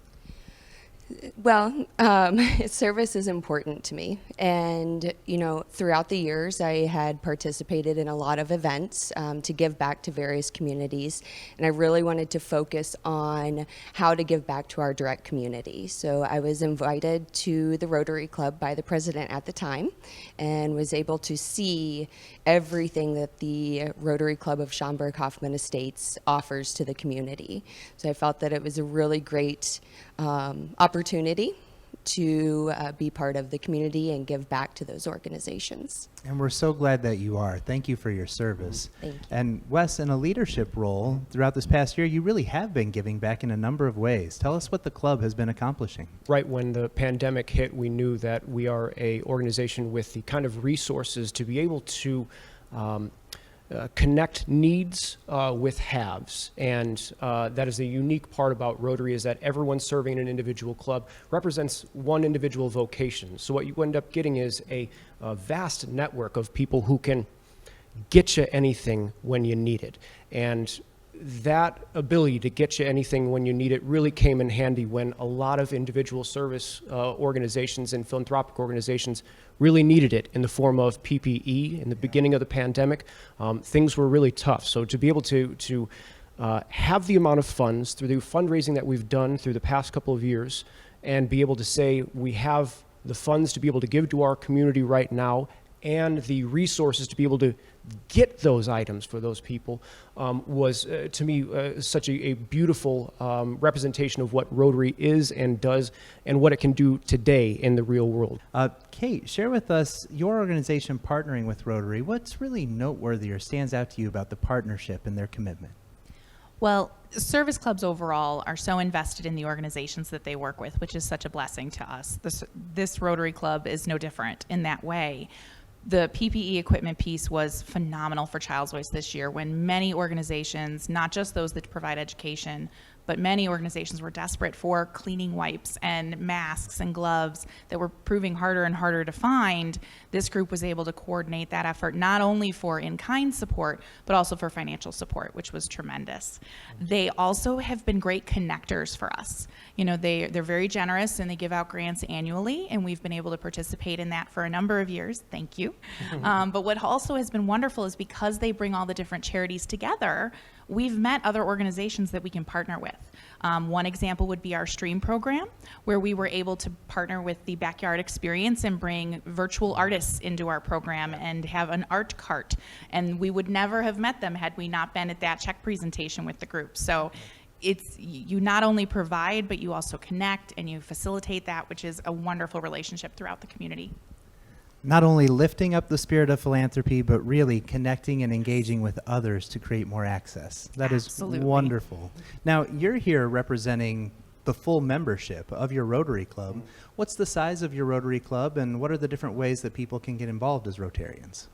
Well, service is important to me. And, you know, throughout the years, I had participated in a lot of events to give back to various communities. And I really wanted to focus on how to give back to our direct community. So I was invited to the Rotary Club by the president at the time and was able to see everything that the Rotary Club of Schaumburg-Hoffman Estates offers to the community. So I felt that it was a really great opportunity to be part of the community and give back to those organizations. And we're so glad that you are. Thank you for your service. Thank you. And Wes, in a leadership role throughout this past year, you really have been giving back in a number of ways. Tell us what the club has been accomplishing. Right when the pandemic hit, we knew that we are an organization with the kind of resources to be able to connect needs with haves, and that is the unique part about Rotary, is that everyone serving in an individual club represents one individual vocation. So what you end up getting is a vast network of people who can get you anything when you need it. And that ability to get you anything when you need it really came in handy when a lot of individual service organizations and philanthropic organizations really needed it in the form of PPE in the beginning of the pandemic. Things were really tough. So to be able to have the amount of funds through the fundraising that we've done through the past couple of years and be able to say we have the funds to be able to give to our community right now and the resources to be able to get those items for those people was, to me, such a beautiful representation of what Rotary is and does and what it can do today in the real world. Kate, share with us your organization partnering with Rotary. What's really noteworthy or stands out to you about the partnership and their commitment? Well, service clubs overall are so invested in the organizations that they work with, which is such a blessing to us. This Rotary Club is no different in that way. The PPE equipment piece was phenomenal for Child's Voice this year when many organizations, not just those that provide education, but many organizations were desperate for cleaning wipes and masks and gloves that were proving harder and harder to find. This group was able to coordinate that effort not only for in-kind support, but also for financial support, which was tremendous. They also have been great connectors for us. You know, they're very generous and they give out grants annually, and we've been able to participate in that for a number of years. Thank you. But what also has been wonderful is because they bring all the different charities together, we've met other organizations that we can partner with. One example would be our STREAM program, where we were able to partner with the Backyard Experience and bring virtual artists into our program and have an art cart. And we would never have met them had we not been at that check presentation with the group. So you not only provide, but you also connect and you facilitate that, which is a wonderful relationship throughout the community. Not only lifting up the spirit of philanthropy, but really connecting and engaging with others to create more access. That Absolutely. is wonderful. Now, you're here representing the full membership of your Rotary Club. What's the size of your Rotary Club, and what are the different ways that people can get involved as Rotarians?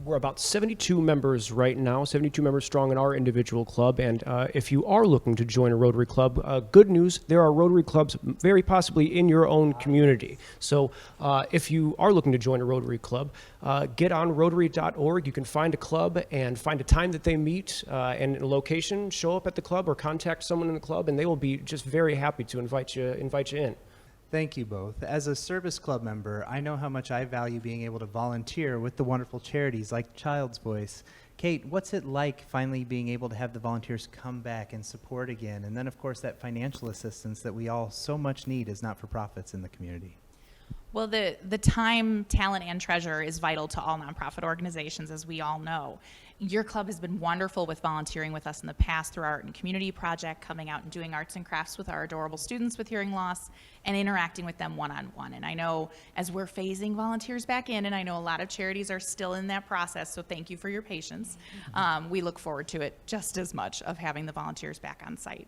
We're about 72 members right now, 72 members strong in our individual club. And if you are looking to join a Rotary Club, good news, there are Rotary Clubs very possibly in your own community. So if you are looking to join a Rotary Club, get on Rotary.org. You can find a club and find a time that they meet and a location. Show up at the club or contact someone in the club, and they will be just very happy to invite you in. Thank you both. As a service club member, I know how much I value being able to volunteer with the wonderful charities like Child's Voice. Kate, what's it like finally being able to have the volunteers come back and support again? And then, of course, that financial assistance that we all so much need as not-for-profits in the community. Well, the time, talent, and treasure is vital to all nonprofit organizations, as we all know. Your club has been wonderful with volunteering with us in the past through our Art and Community Project, coming out and doing arts and crafts with our adorable students with hearing loss and interacting with them one-on-one. And I know as we're phasing volunteers back in, and I know a lot of charities are still in that process, so thank you for your patience. We look forward to it just as much of having the volunteers back on site.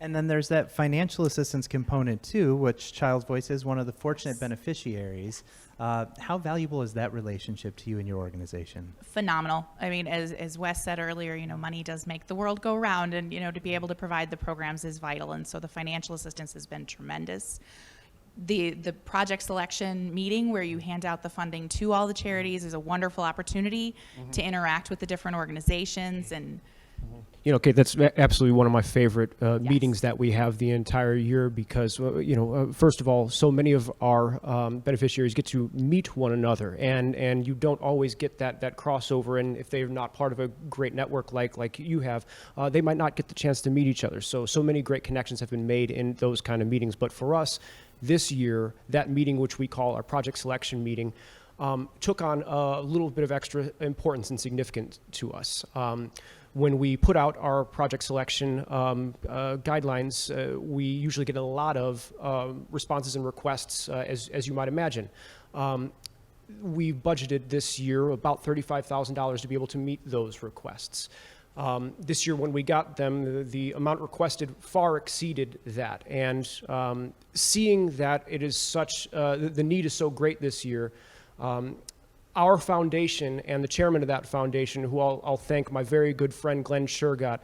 And then there's that financial assistance component too, which Child's Voice is one of the fortunate beneficiaries. How valuable is that relationship to you and your organization? Phenomenal. I mean, as Wes said earlier, money does make the world go round, and to be able to provide the programs is vital. And so the financial assistance has been tremendous. The project selection meeting where you hand out the funding to all the charities is a wonderful opportunity to interact with the different organizations. And Kate, that's absolutely one of my favorite meetings that we have the entire year because, first of all, so many of our beneficiaries get to meet one another, and you don't always get that crossover. And if they're not part of a great network like you have, they might not get the chance to meet each other. So many great connections have been made in those kind of meetings. But for us, this year, that meeting, which we call our project selection meeting, took on a little bit of extra importance and significance to us. When we put out our project selection guidelines, we usually get a lot of responses and requests, as you might imagine. We budgeted this year about $35,000 to be able to meet those requests. This year, when we got them, the amount requested far exceeded that. And seeing that it is such, the need is so great this year, our foundation and the chairman of that foundation, who I'll thank, my very good friend Glenn Shergott,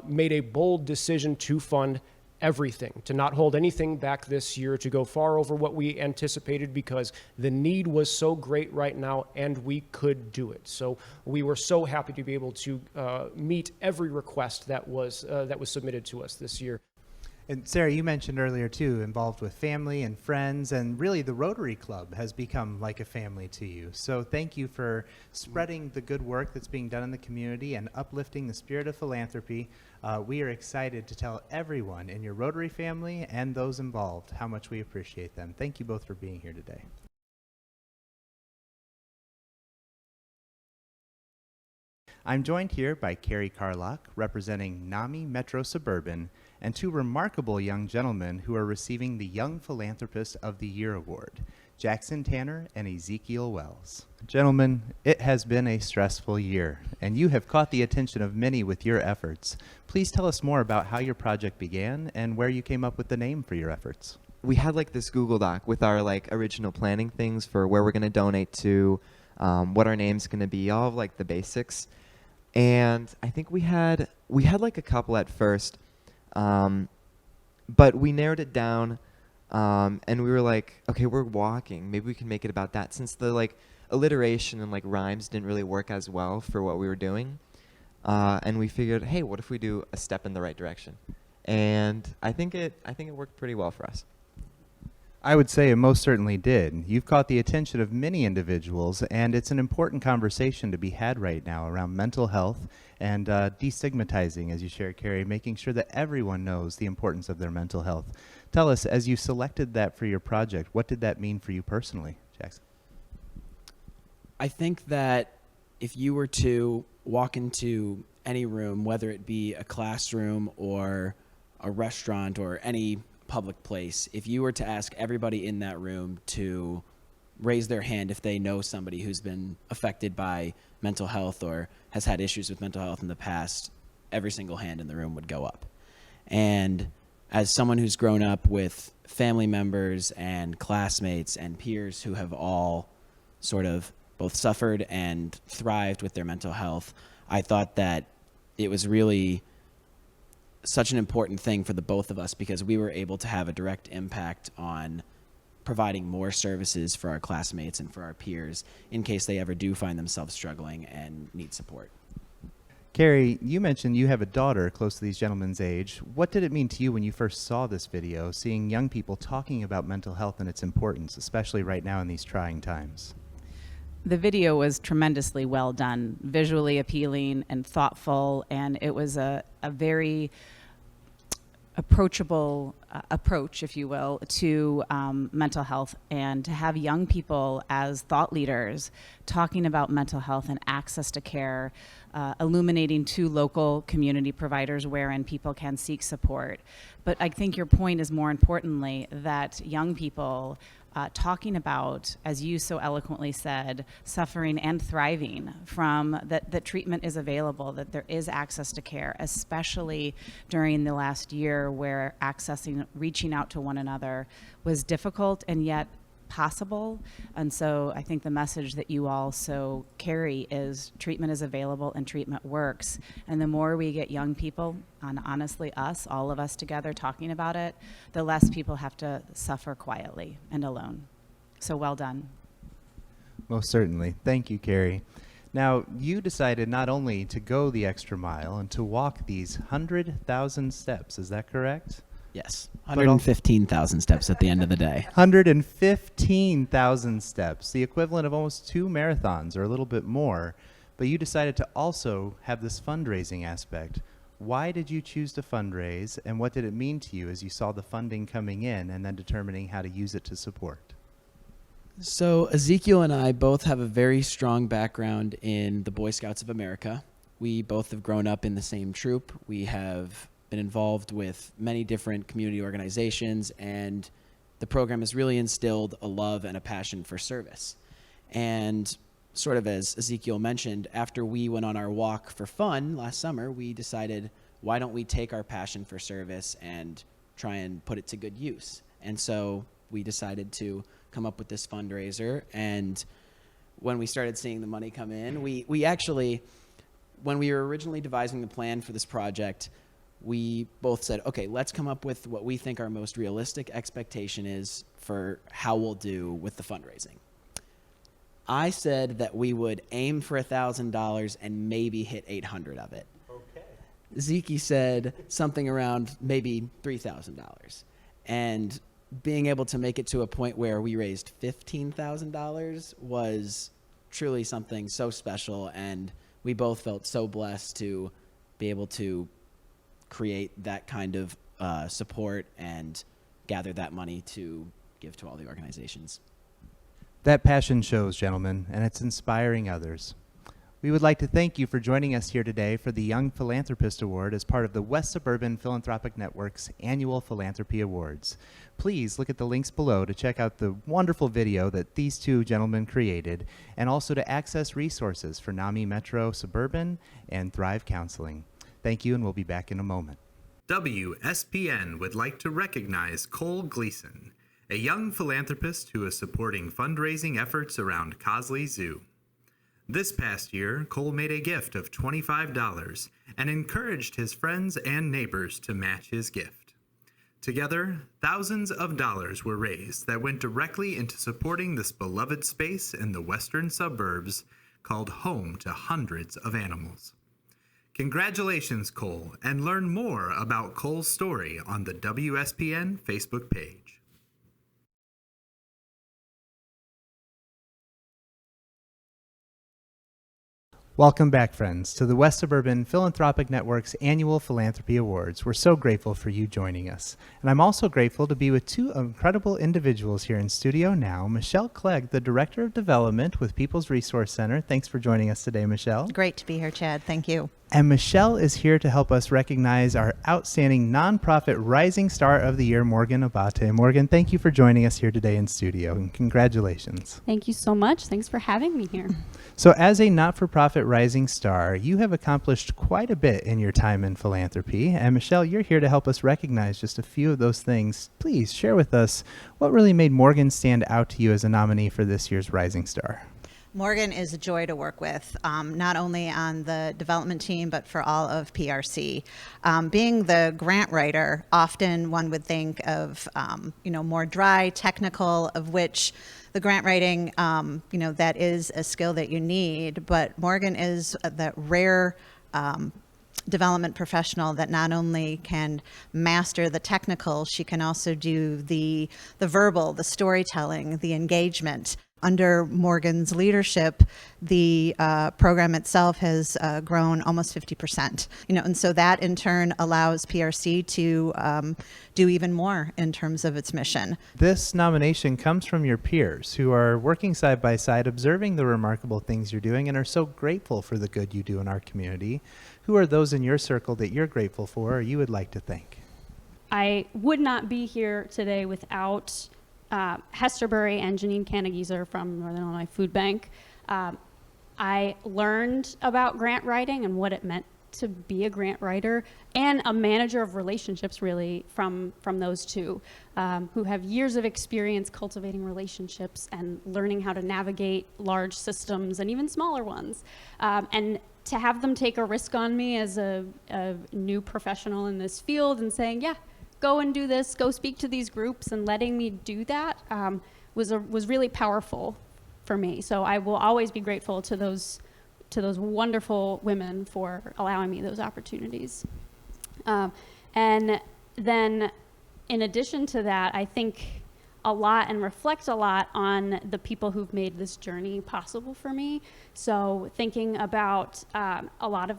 made a bold decision to fund everything, to not hold anything back this year, to go far over what we anticipated because the need was so great right now and we could do it. So we were so happy to be able to meet every request that was submitted to us this year. And Sarah, you mentioned earlier too, involved with family and friends, and really the Rotary Club has become like a family to you. So thank you for spreading the good work that's being done in the community and uplifting the spirit of philanthropy. We are excited to tell everyone in your Rotary family and those involved how much we appreciate them. Thank you both for being here today. I'm joined here by Carrie Carlock, representing NAMI Metro Suburban, and two remarkable young gentlemen who are receiving the Young Philanthropist of the Year Award, Jackson Tanner and Ezekiel Wells. Gentlemen, it has been a stressful year, and you have caught the attention of many with your efforts. Please tell us more about how your project began and where you came up with the name for your efforts. We had this Google Doc with our original planning things for where we're going to donate to, what our name's going to be, all of the basics. And I think we had a couple at first, but we narrowed it down, and we were okay, we're walking. Maybe we can make it about that, since the alliteration and rhymes didn't really work as well for what we were doing. And we figured, hey, what if we do a step in the right direction? And I think it worked pretty well for us. I would say it most certainly did. You've caught the attention of many individuals, and it's an important conversation to be had right now around mental health and destigmatizing, as you shared, Carrie, making sure that everyone knows the importance of their mental health. Tell us, as you selected that for your project, what did that mean for you personally, Jackson? I think that if you were to walk into any room, whether it be a classroom or a restaurant or any public place, if you were to ask everybody in that room to raise their hand if they know somebody who's been affected by mental health or has had issues with mental health in the past, every single hand in the room would go up. And as someone who's grown up with family members and classmates and peers who have all sort of both suffered and thrived with their mental health, I thought that it was really such an important thing for the both of us because we were able to have a direct impact on providing more services for our classmates and for our peers in case they ever do find themselves struggling and need support. Carrie, you mentioned you have a daughter close to these gentlemen's age. What did it mean to you when you first saw this video, seeing young people talking about mental health and its importance, especially right now in these trying times? The video was tremendously well done, visually appealing and thoughtful, and it was a very approachable approach, if you will, to mental health, and to have young people as thought leaders talking about mental health and access to care, illuminating two local community providers wherein people can seek support. But I think your point is more importantly that young people talking about, as you so eloquently said, suffering and thriving from that treatment is available, that there is access to care, especially during the last year where reaching out to one another was difficult and yet possible. And so I think the message that you also carry is treatment is available and treatment works. And the more we get young people, and honestly us, all of us together talking about it, the less people have to suffer quietly and alone. So well done. Most certainly. Thank you, Carrie. Now, you decided not only to go the extra mile and to walk these 100,000 steps, is that correct? Yes, 115,000 steps at the end of the day. 115,000 steps, the equivalent of almost 2 marathons or a little bit more. But you decided to also have this fundraising aspect. Why did you choose to fundraise, and what did it mean to you as you saw the funding coming in and then determining how to use it to support? So Ezekiel and I both have a very strong background in the Boy Scouts of America. We both have grown up in the same troop. We have been involved with many different community organizations, and the program has really instilled a love and a passion for service. And sort of as Ezekiel mentioned, after we went on our walk for fun last summer, we decided, why don't we take our passion for service and try and put it to good use? And so we decided to come up with this fundraiser. And when we started seeing the money come in, we actually, when we were originally devising the plan for this project, we both said, okay, let's come up with what we think our most realistic expectation is for how we'll do with the fundraising. I said that we would aim for $1,000 and maybe hit 800 of it. Okay. Zeke said something around maybe $3,000. And being able to make it to a point where we raised $15,000 was truly something so special, and we both felt so blessed to be able to create that kind of support and gather that money to give to all the organizations. That passion shows, gentlemen, and it's inspiring others. We would like to thank you for joining us here today for the Young Philanthropist Award as part of the West Suburban Philanthropic Network's annual Philanthropy Awards. Please look at the links below to check out the wonderful video that these two gentlemen created, and also to access resources for NAMI Metro Suburban and Thrive Counseling. Thank you, and we'll be back in a moment. WSPN would like to recognize Cole Gleason, a young philanthropist who is supporting fundraising efforts around Cosley Zoo. This past year, Cole made a gift of $25 and encouraged his friends and neighbors to match his gift. Together, thousands of dollars were raised that went directly into supporting this beloved space in the western suburbs called home to hundreds of animals. Congratulations, Cole, and learn more about Cole's story on the WSPN Facebook page. Welcome back, friends, to the West Suburban Philanthropic Network's annual Philanthropy Awards. We're so grateful for you joining us. And I'm also grateful to be with two incredible individuals here in studio now. Michelle Clegg, the Director of Development with People's Resource Center. Thanks for joining us today, Michelle. Great to be here, Chad. Thank you. And Michelle is here to help us recognize our outstanding nonprofit Rising Star of the Year, Morgan Abate. Morgan, thank you for joining us here today in studio, and congratulations. Thank you so much. Thanks for having me here. So as a not-for-profit Rising Star, you have accomplished quite a bit in your time in philanthropy. And Michelle, you're here to help us recognize just a few of those things. Please share with us what really made Morgan stand out to you as a nominee for this year's Rising Star. Morgan is a joy to work with, not only on the development team, but for all of PRC. Being the grant writer, often one would think of, more dry, technical, of which the grant writing, that is a skill that you need. But Morgan is that rare development professional that not only can master the technical, she can also do the verbal, the storytelling, the engagement. Under Morgan's leadership, the program itself has grown almost 50%. And so that in turn allows PRC to do even more in terms of its mission. This nomination comes from your peers who are working side by side, observing the remarkable things you're doing, and are so grateful for the good you do in our community. Who are those in your circle that you're grateful for or you would like to thank? I would not be here today without Hester Burry and Janine Kannegizer from Northern Illinois Food Bank. I learned about grant writing and what it meant to be a grant writer and a manager of relationships, really, from those two, who have years of experience cultivating relationships and learning how to navigate large systems and even smaller ones. And to have them take a risk on me as a new professional in this field and saying, yeah, go and do this, go speak to these groups, and letting me do that was really powerful for me. So I will always be grateful to those wonderful women for allowing me those opportunities. And then in addition to that, I think a lot and reflect a lot on the people who've made this journey possible for me. So thinking about a lot of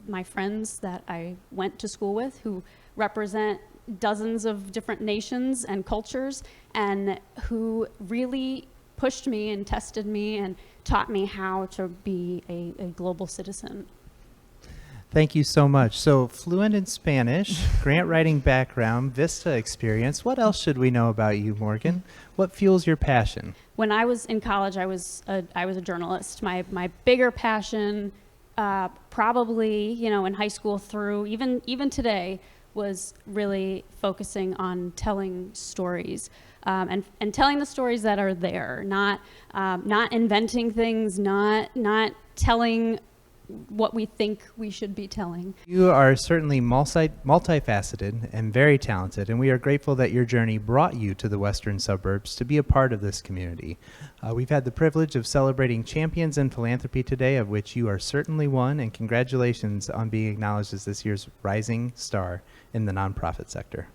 my friends that I went to school with who represent dozens of different nations and cultures, and who really pushed me and tested me and taught me how to be a global citizen. Thank you so much. So fluent in Spanish, grant writing background, Vista experience. What else should we know about you, Morgan? What fuels your passion? When I was in college, I was a journalist. My bigger passion, probably, in high school through even today, was really focusing on telling stories and telling the stories that are there, not inventing things, not telling what we think we should be telling. You are certainly multifaceted and very talented, and we are grateful that your journey brought you to the western suburbs to be a part of this community. We've had the privilege of celebrating champions in philanthropy today, of which you are certainly one, and congratulations on being acknowledged as this year's Rising Star in the nonprofit sector.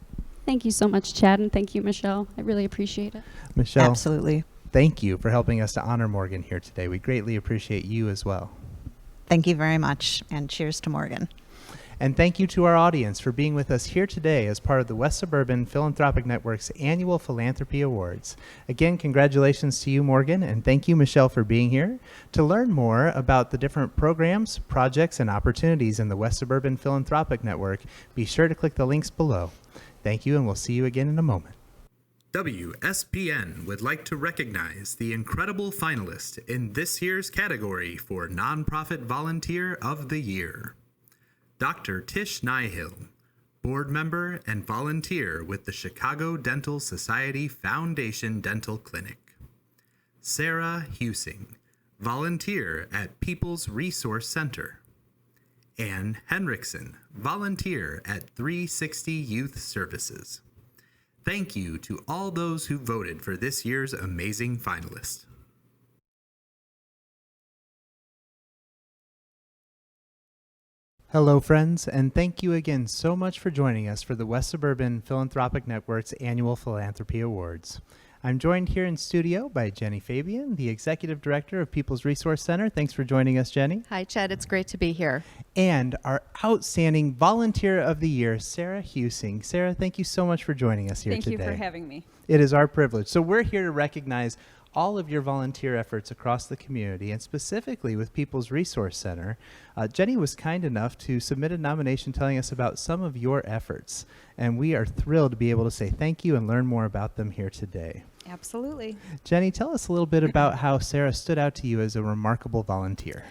Thank you so much, Chad, and thank you, Michelle. I really appreciate it. Michelle, absolutely. Thank you for helping us to honor Morgan here today. We greatly appreciate you as well. Thank you very much, and cheers to Morgan. And thank you to our audience for being with us here today as part of the West Suburban Philanthropic Network's annual Philanthropy Awards. Again, congratulations to you, Morgan, and thank you, Michelle, for being here. To learn more about the different programs, projects, and opportunities in the West Suburban Philanthropic Network, be sure to click the links below. Thank you, and we'll see you again in a moment. WSPN would like to recognize the incredible finalist in this year's category for Nonprofit Volunteer of the Year. Dr. Tish Nyhill, board member and volunteer with the Chicago Dental Society Foundation Dental Clinic. Sarah Husing, volunteer at People's Resource Center. Ann Henriksen, volunteer at 360 Youth Services. Thank you to all those who voted for this year's amazing finalist. Hello, friends, and thank you again so much for joining us for the West Suburban Philanthropic Network's annual Philanthropy Awards. I'm joined here in studio by Jenny Fabian, the Executive Director of People's Resource Center. Thanks for joining us, Jenny. Hi, Chad. It's great to be here. And our outstanding Volunteer of the Year, Sarah Husing. Sarah, thank you so much for joining us here today. Thank you for having me. It is our privilege. So we're here to recognize all of your volunteer efforts across the community, and specifically with People's Resource Center. Jenny was kind enough to submit a nomination telling us about some of your efforts, and we are thrilled to be able to say thank you and learn more about them here today. Absolutely. Jenny, tell us a little bit about how Sarah stood out to you as a remarkable volunteer.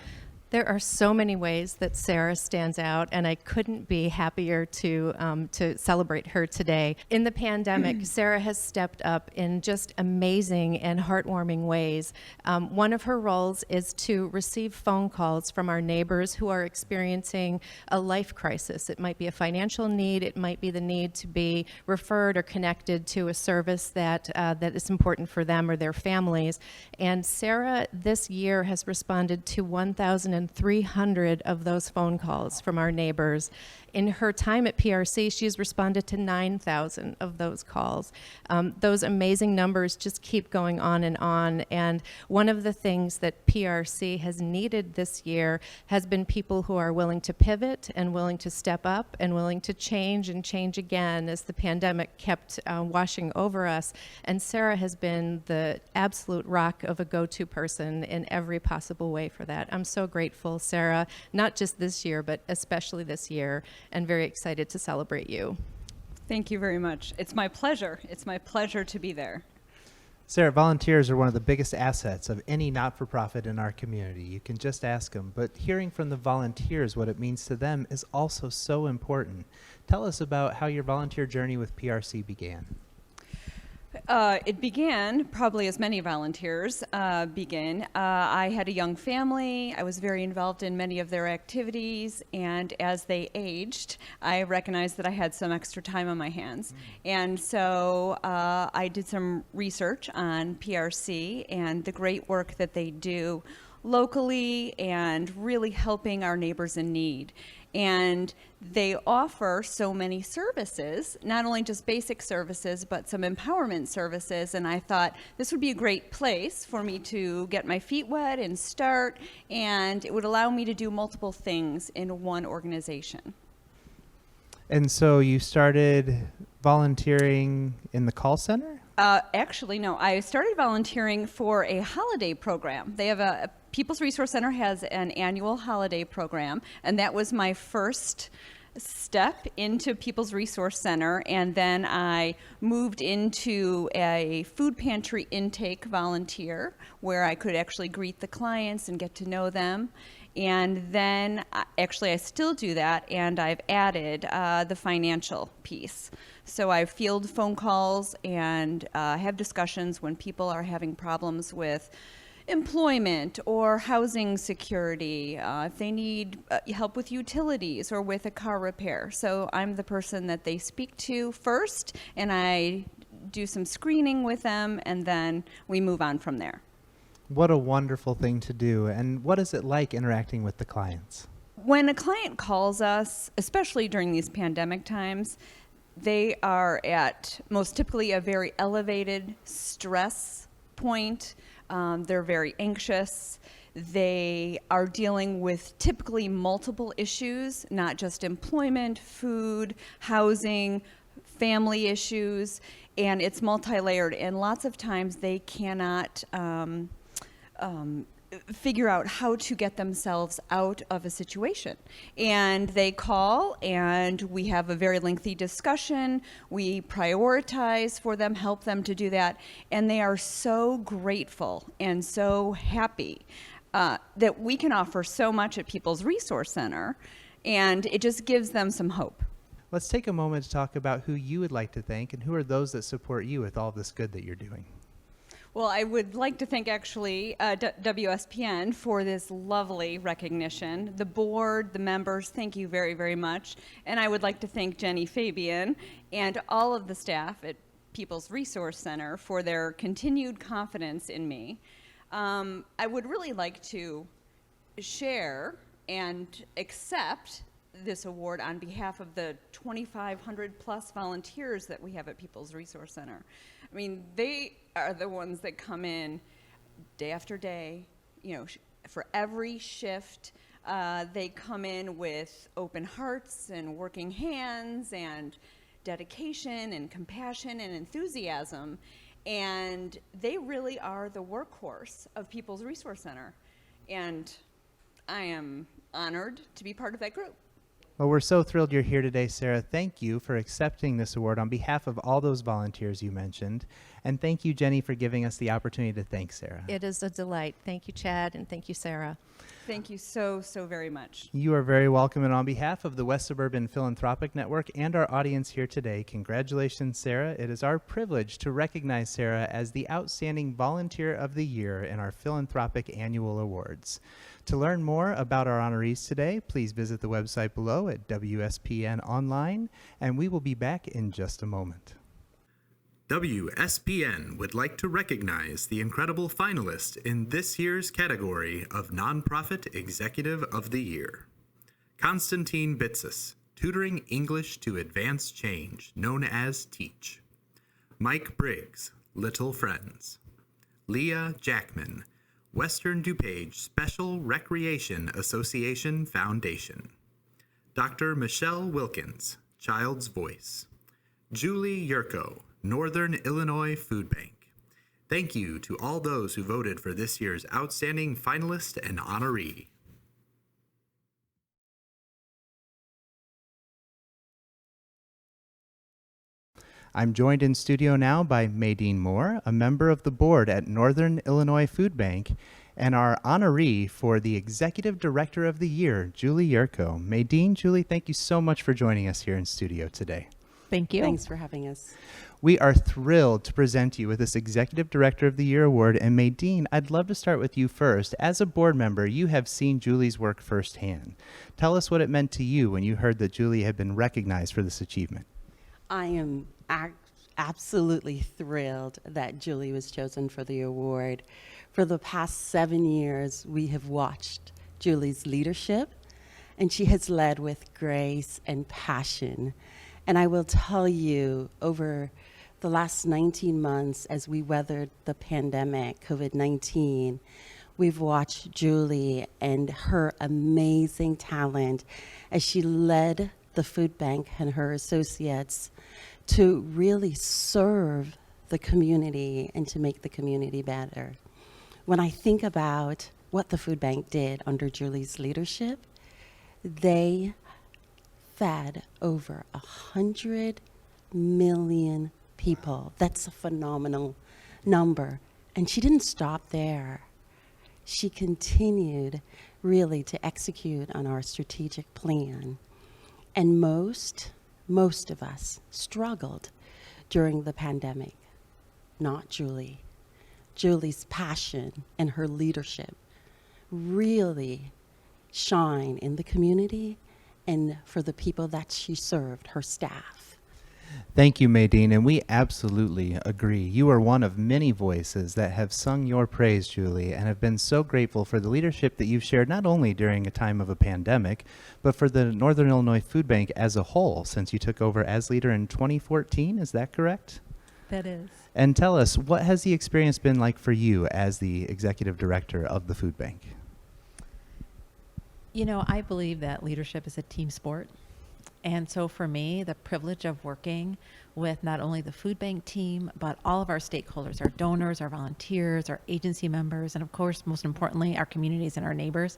There are so many ways that Sarah stands out, and I couldn't be happier to celebrate her today. In the pandemic, Sarah has stepped up in just amazing and heartwarming ways. One of her roles is to receive phone calls from our neighbors who are experiencing a life crisis. It might be a financial need, it might be the need to be referred or connected to a service that is important for them or their families. And Sarah this year has responded to 1,300 of those phone calls from our neighbors. In her time at PRC, she's responded to 9,000 of those calls. Those amazing numbers just keep going on. And one of the things that PRC has needed this year has been people who are willing to pivot and willing to step up and willing to change and change again as the pandemic kept washing over us. And Sarah has been the absolute rock of a go-to person in every possible way for that. I'm so grateful, Sarah, not just this year, but especially this year, and very excited to celebrate you. Thank you very much. It's my pleasure. It's my pleasure to be there. Sarah, volunteers are one of the biggest assets of any not-for-profit in our community. You can just ask them, but hearing from the volunteers what it means to them is also so important. Tell us about how your volunteer journey with PRC began. It began, probably as many volunteers begin. I had a young family. I was very involved in many of their activities, and as they aged, I recognized that I had some extra time on my hands. And so I did some research on PRC and the great work that they do locally and really helping our neighbors in need. And they offer so many services, not only just basic services, but some empowerment services. And I thought this would be a great place for me to get my feet wet and start, and it would allow me to do multiple things in one organization. And so you started volunteering in the call center? Actually, no. I started volunteering for a holiday program. They have a People's Resource Center has an annual holiday program, and that was my first step into People's Resource Center. And then I moved into a food pantry intake volunteer where I could actually greet the clients and get to know them. And then actually I still do that, and I've added the financial piece. So I field phone calls and have discussions when people are having problems with employment or housing security, if they need help with utilities or with a car repair. So I'm the person that they speak to first, and I do some screening with them, and then we move on from there. What a wonderful thing to do. And what is it like interacting with the clients? When a client calls us, especially during these pandemic times, they are at most typically a very elevated stress point. They're very anxious. They are dealing with typically multiple issues, not just employment, food, housing, family issues, and it's multi-layered. And lots of times they cannot figure out how to get themselves out of a situation. And they call, and we have a very lengthy discussion. We prioritize for them, help them to do that. And they are so grateful and so happy that we can offer so much at People's Resource Center, and it just gives them some hope. Let's take a moment to talk about who you would like to thank and who are those that support you with all this good that you're doing. Well, I would like to thank actually WSPN for this lovely recognition. The board, the members, thank you very, very much. And I would like to thank Jenny Fabian and all of the staff at People's Resource Center for their continued confidence in me. I would really like to share and accept this award on behalf of the 2,500 plus volunteers that we have at People's Resource Center. I mean, they are the ones that come in day after day, you know, for every shift. They come in with open hearts and working hands and dedication and compassion and enthusiasm. And they really are the workhorse of People's Resource Center. And I am honored to be part of that group. Well, we're so thrilled you're here today, Sarah. Thank you for accepting this award on behalf of all those volunteers you mentioned. And thank you, Jenny, for giving us the opportunity to thank Sarah. It is a delight. Thank you, Chad, and thank you, Sarah. Thank you so very much. You are very welcome, and on behalf of the West Suburban Philanthropic Network and our audience here today, congratulations, Sarah. It is our privilege to recognize Sarah as the Outstanding Volunteer of the Year in our Philanthropic Annual Awards. To learn more about our honorees today, please visit the website below at WSPN Online, and we will be back in just a moment. WSPN would like to recognize the incredible finalist in this year's category of Nonprofit Executive of the Year. Konstantin Bitsis, Tutoring English to Advance Change, known as TEACH. Mike Briggs, Little Friends. Leah Jackman, Western DuPage Special Recreation Association Foundation. Dr. Michelle Wilkins, Child's Voice. Julie Yurko, Northern Illinois Food Bank. Thank you to all those who voted for this year's outstanding finalist and honoree. I'm joined in studio now by Maydeen Moore, a member of the board at Northern Illinois Food Bank, and our honoree for the Executive Director of the Year, Julie Yurko. Maydeen, Julie, thank you so much for joining us here in studio today. Thank you. Thanks for having us. We are thrilled to present you with this Executive Director of the Year award. And Maydeen, I'd love to start with you first. As a board member, you have seen Julie's work firsthand. Tell us what it meant to you when you heard that Julie had been recognized for this achievement. I am absolutely thrilled that Julie was chosen for the award. For the past 7 years, we have watched Julie's leadership, and she has led with grace and passion. And I will tell you, over the last 19 months, as we weathered the pandemic, COVID-19, we've watched Julie and her amazing talent as she led the food bank and her associates to really serve the community and to make the community better. When I think about what the food bank did under Julie's leadership, they fed over 100 million people. That's a phenomenal number. And she didn't stop there. She continued really to execute on our strategic plan. And most of us struggled during the pandemic. Not Julie. Julie's passion and her leadership really shine in the community and for the people that she served, her staff. Thank you, Maydeen, and we absolutely agree. You are one of many voices that have sung your praise, Julie, and have been so grateful for the leadership that you've shared not only during a time of a pandemic, but for the Northern Illinois Food Bank as a whole since you took over as leader in 2014. Is that correct? That is. And tell us, what has the experience been like for you as the executive director of the food bank? You know, I believe that leadership is a team sport. And so for me, the privilege of working with not only the food bank team, but all of our stakeholders, our donors, our volunteers, our agency members, and of course, most importantly, our communities and our neighbors,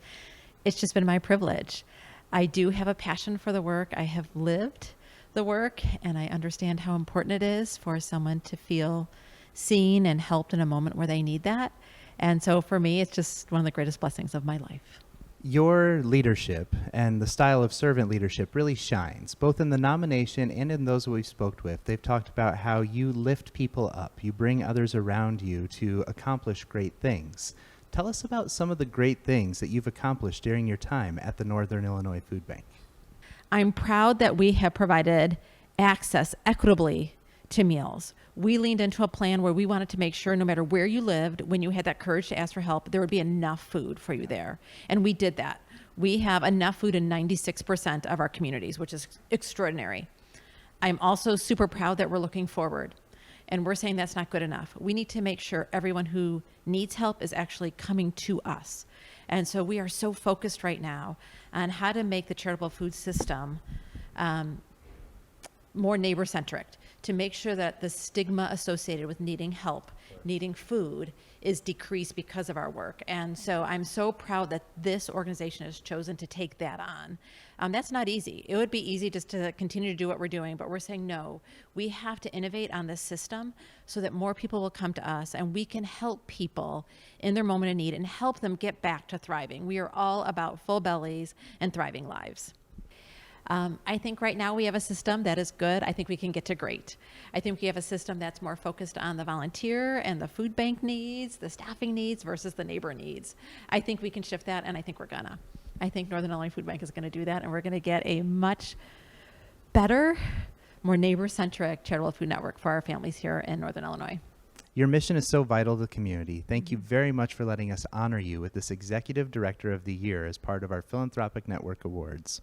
it's just been my privilege. I do have a passion for the work. I have lived the work, and I understand how important it is for someone to feel seen and helped in a moment where they need that. And so for me, it's just one of the greatest blessings of my life. Your leadership and the style of servant leadership really shines, both in the nomination and in those we've spoke with. They've talked about how you lift people up, you bring others around you to accomplish great things. Tell us about some of the great things that you've accomplished during your time at the Northern Illinois Food Bank. I'm proud that we have provided access equitably to meals. We leaned into a plan where we wanted to make sure no matter where you lived, when you had that courage to ask for help, there would be enough food for you there. And we did that. We have enough food in 96% of our communities, which is extraordinary. I'm also super proud that we're looking forward. And we're saying that's not good enough. We need to make sure everyone who needs help is actually coming to us. And so we are so focused right now on how to make the charitable food system more neighbor-centric, to make sure that the stigma associated with needing help, needing food, is decreased because of our work. And so I'm so proud that this organization has chosen to take that on. That's not easy. It would be easy just to continue to do what we're doing, but we're saying, no, we have to innovate on this system so that more people will come to us and we can help people in their moment of need and help them get back to thriving. We are all about full bellies and thriving lives. I think right now we have a system that is good. I think we can get to great. I think we have a system that's more focused on the volunteer and the food bank needs, the staffing needs versus the neighbor needs. I think we can shift that, and I think we're gonna. I think Northern Illinois Food Bank is gonna do that, and we're gonna get a much better, more neighbor-centric charitable food network for our families here in Northern Illinois. Your mission is so vital to the community. Thank you very much for letting us honor you with this Executive Director of the Year as part of our Philanthropic Network Awards.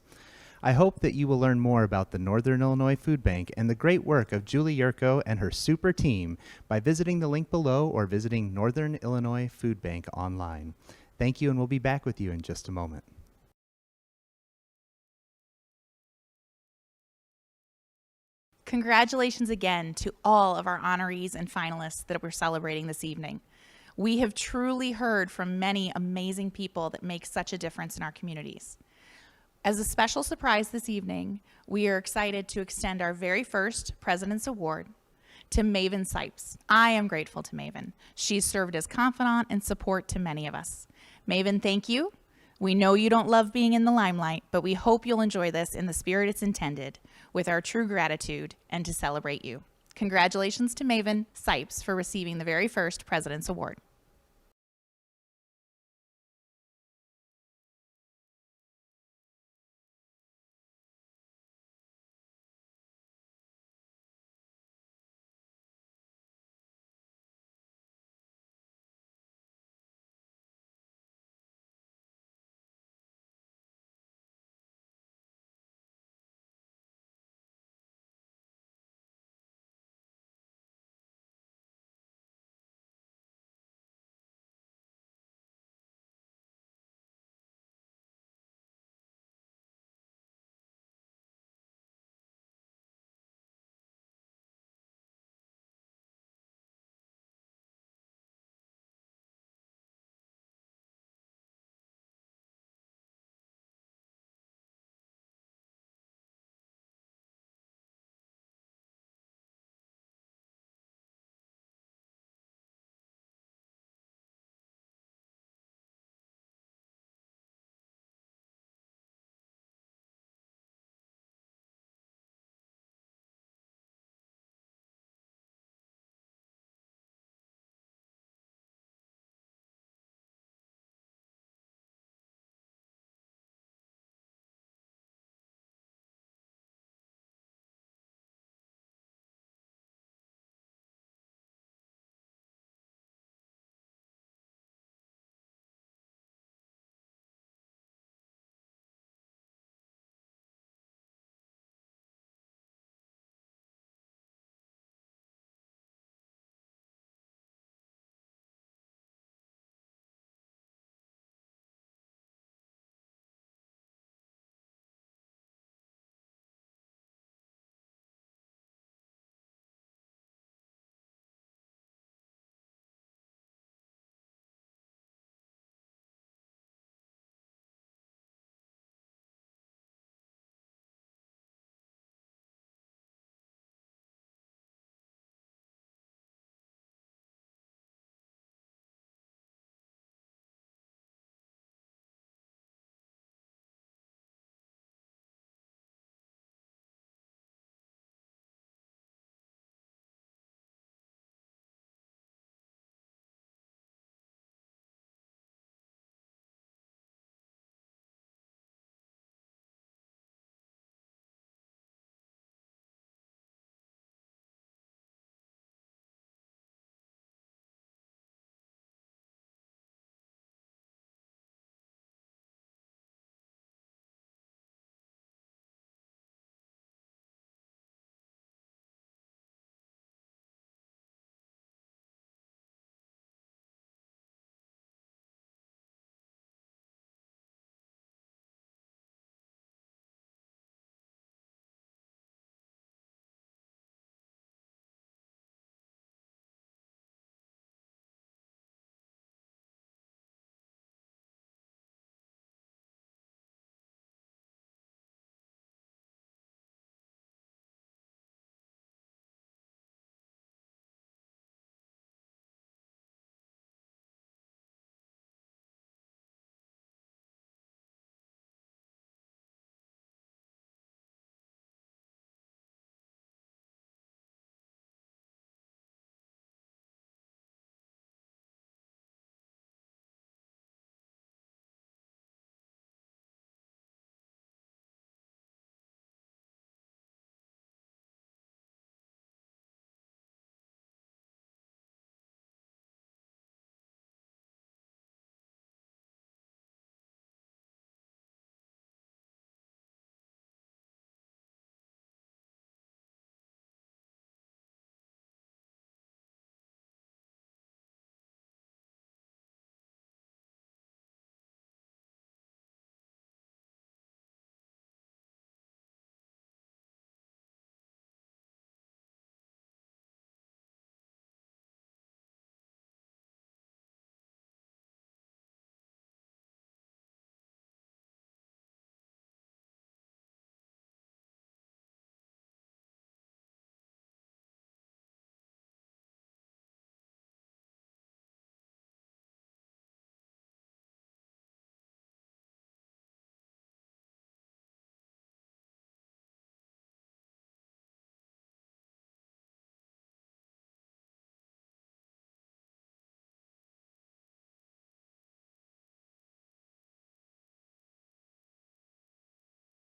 I hope that you will learn more about the Northern Illinois Food Bank and the great work of Julie Yurko and her super team by visiting the link below or visiting Northern Illinois Food Bank online. Thank you, and we'll be back with you in just a moment. Congratulations again to all of our honorees and finalists that we're celebrating this evening. We have truly heard from many amazing people that make such a difference in our communities. As a special surprise this evening, we are excited to extend our very first President's Award to Maven Sipes. I am grateful to Maven. She's served as confidant and support to many of us. Maven, thank you. We know you don't love being in the limelight, but we hope you'll enjoy this in the spirit it's intended, with our true gratitude and to celebrate you. Congratulations to Maven Sipes for receiving the very first President's Award.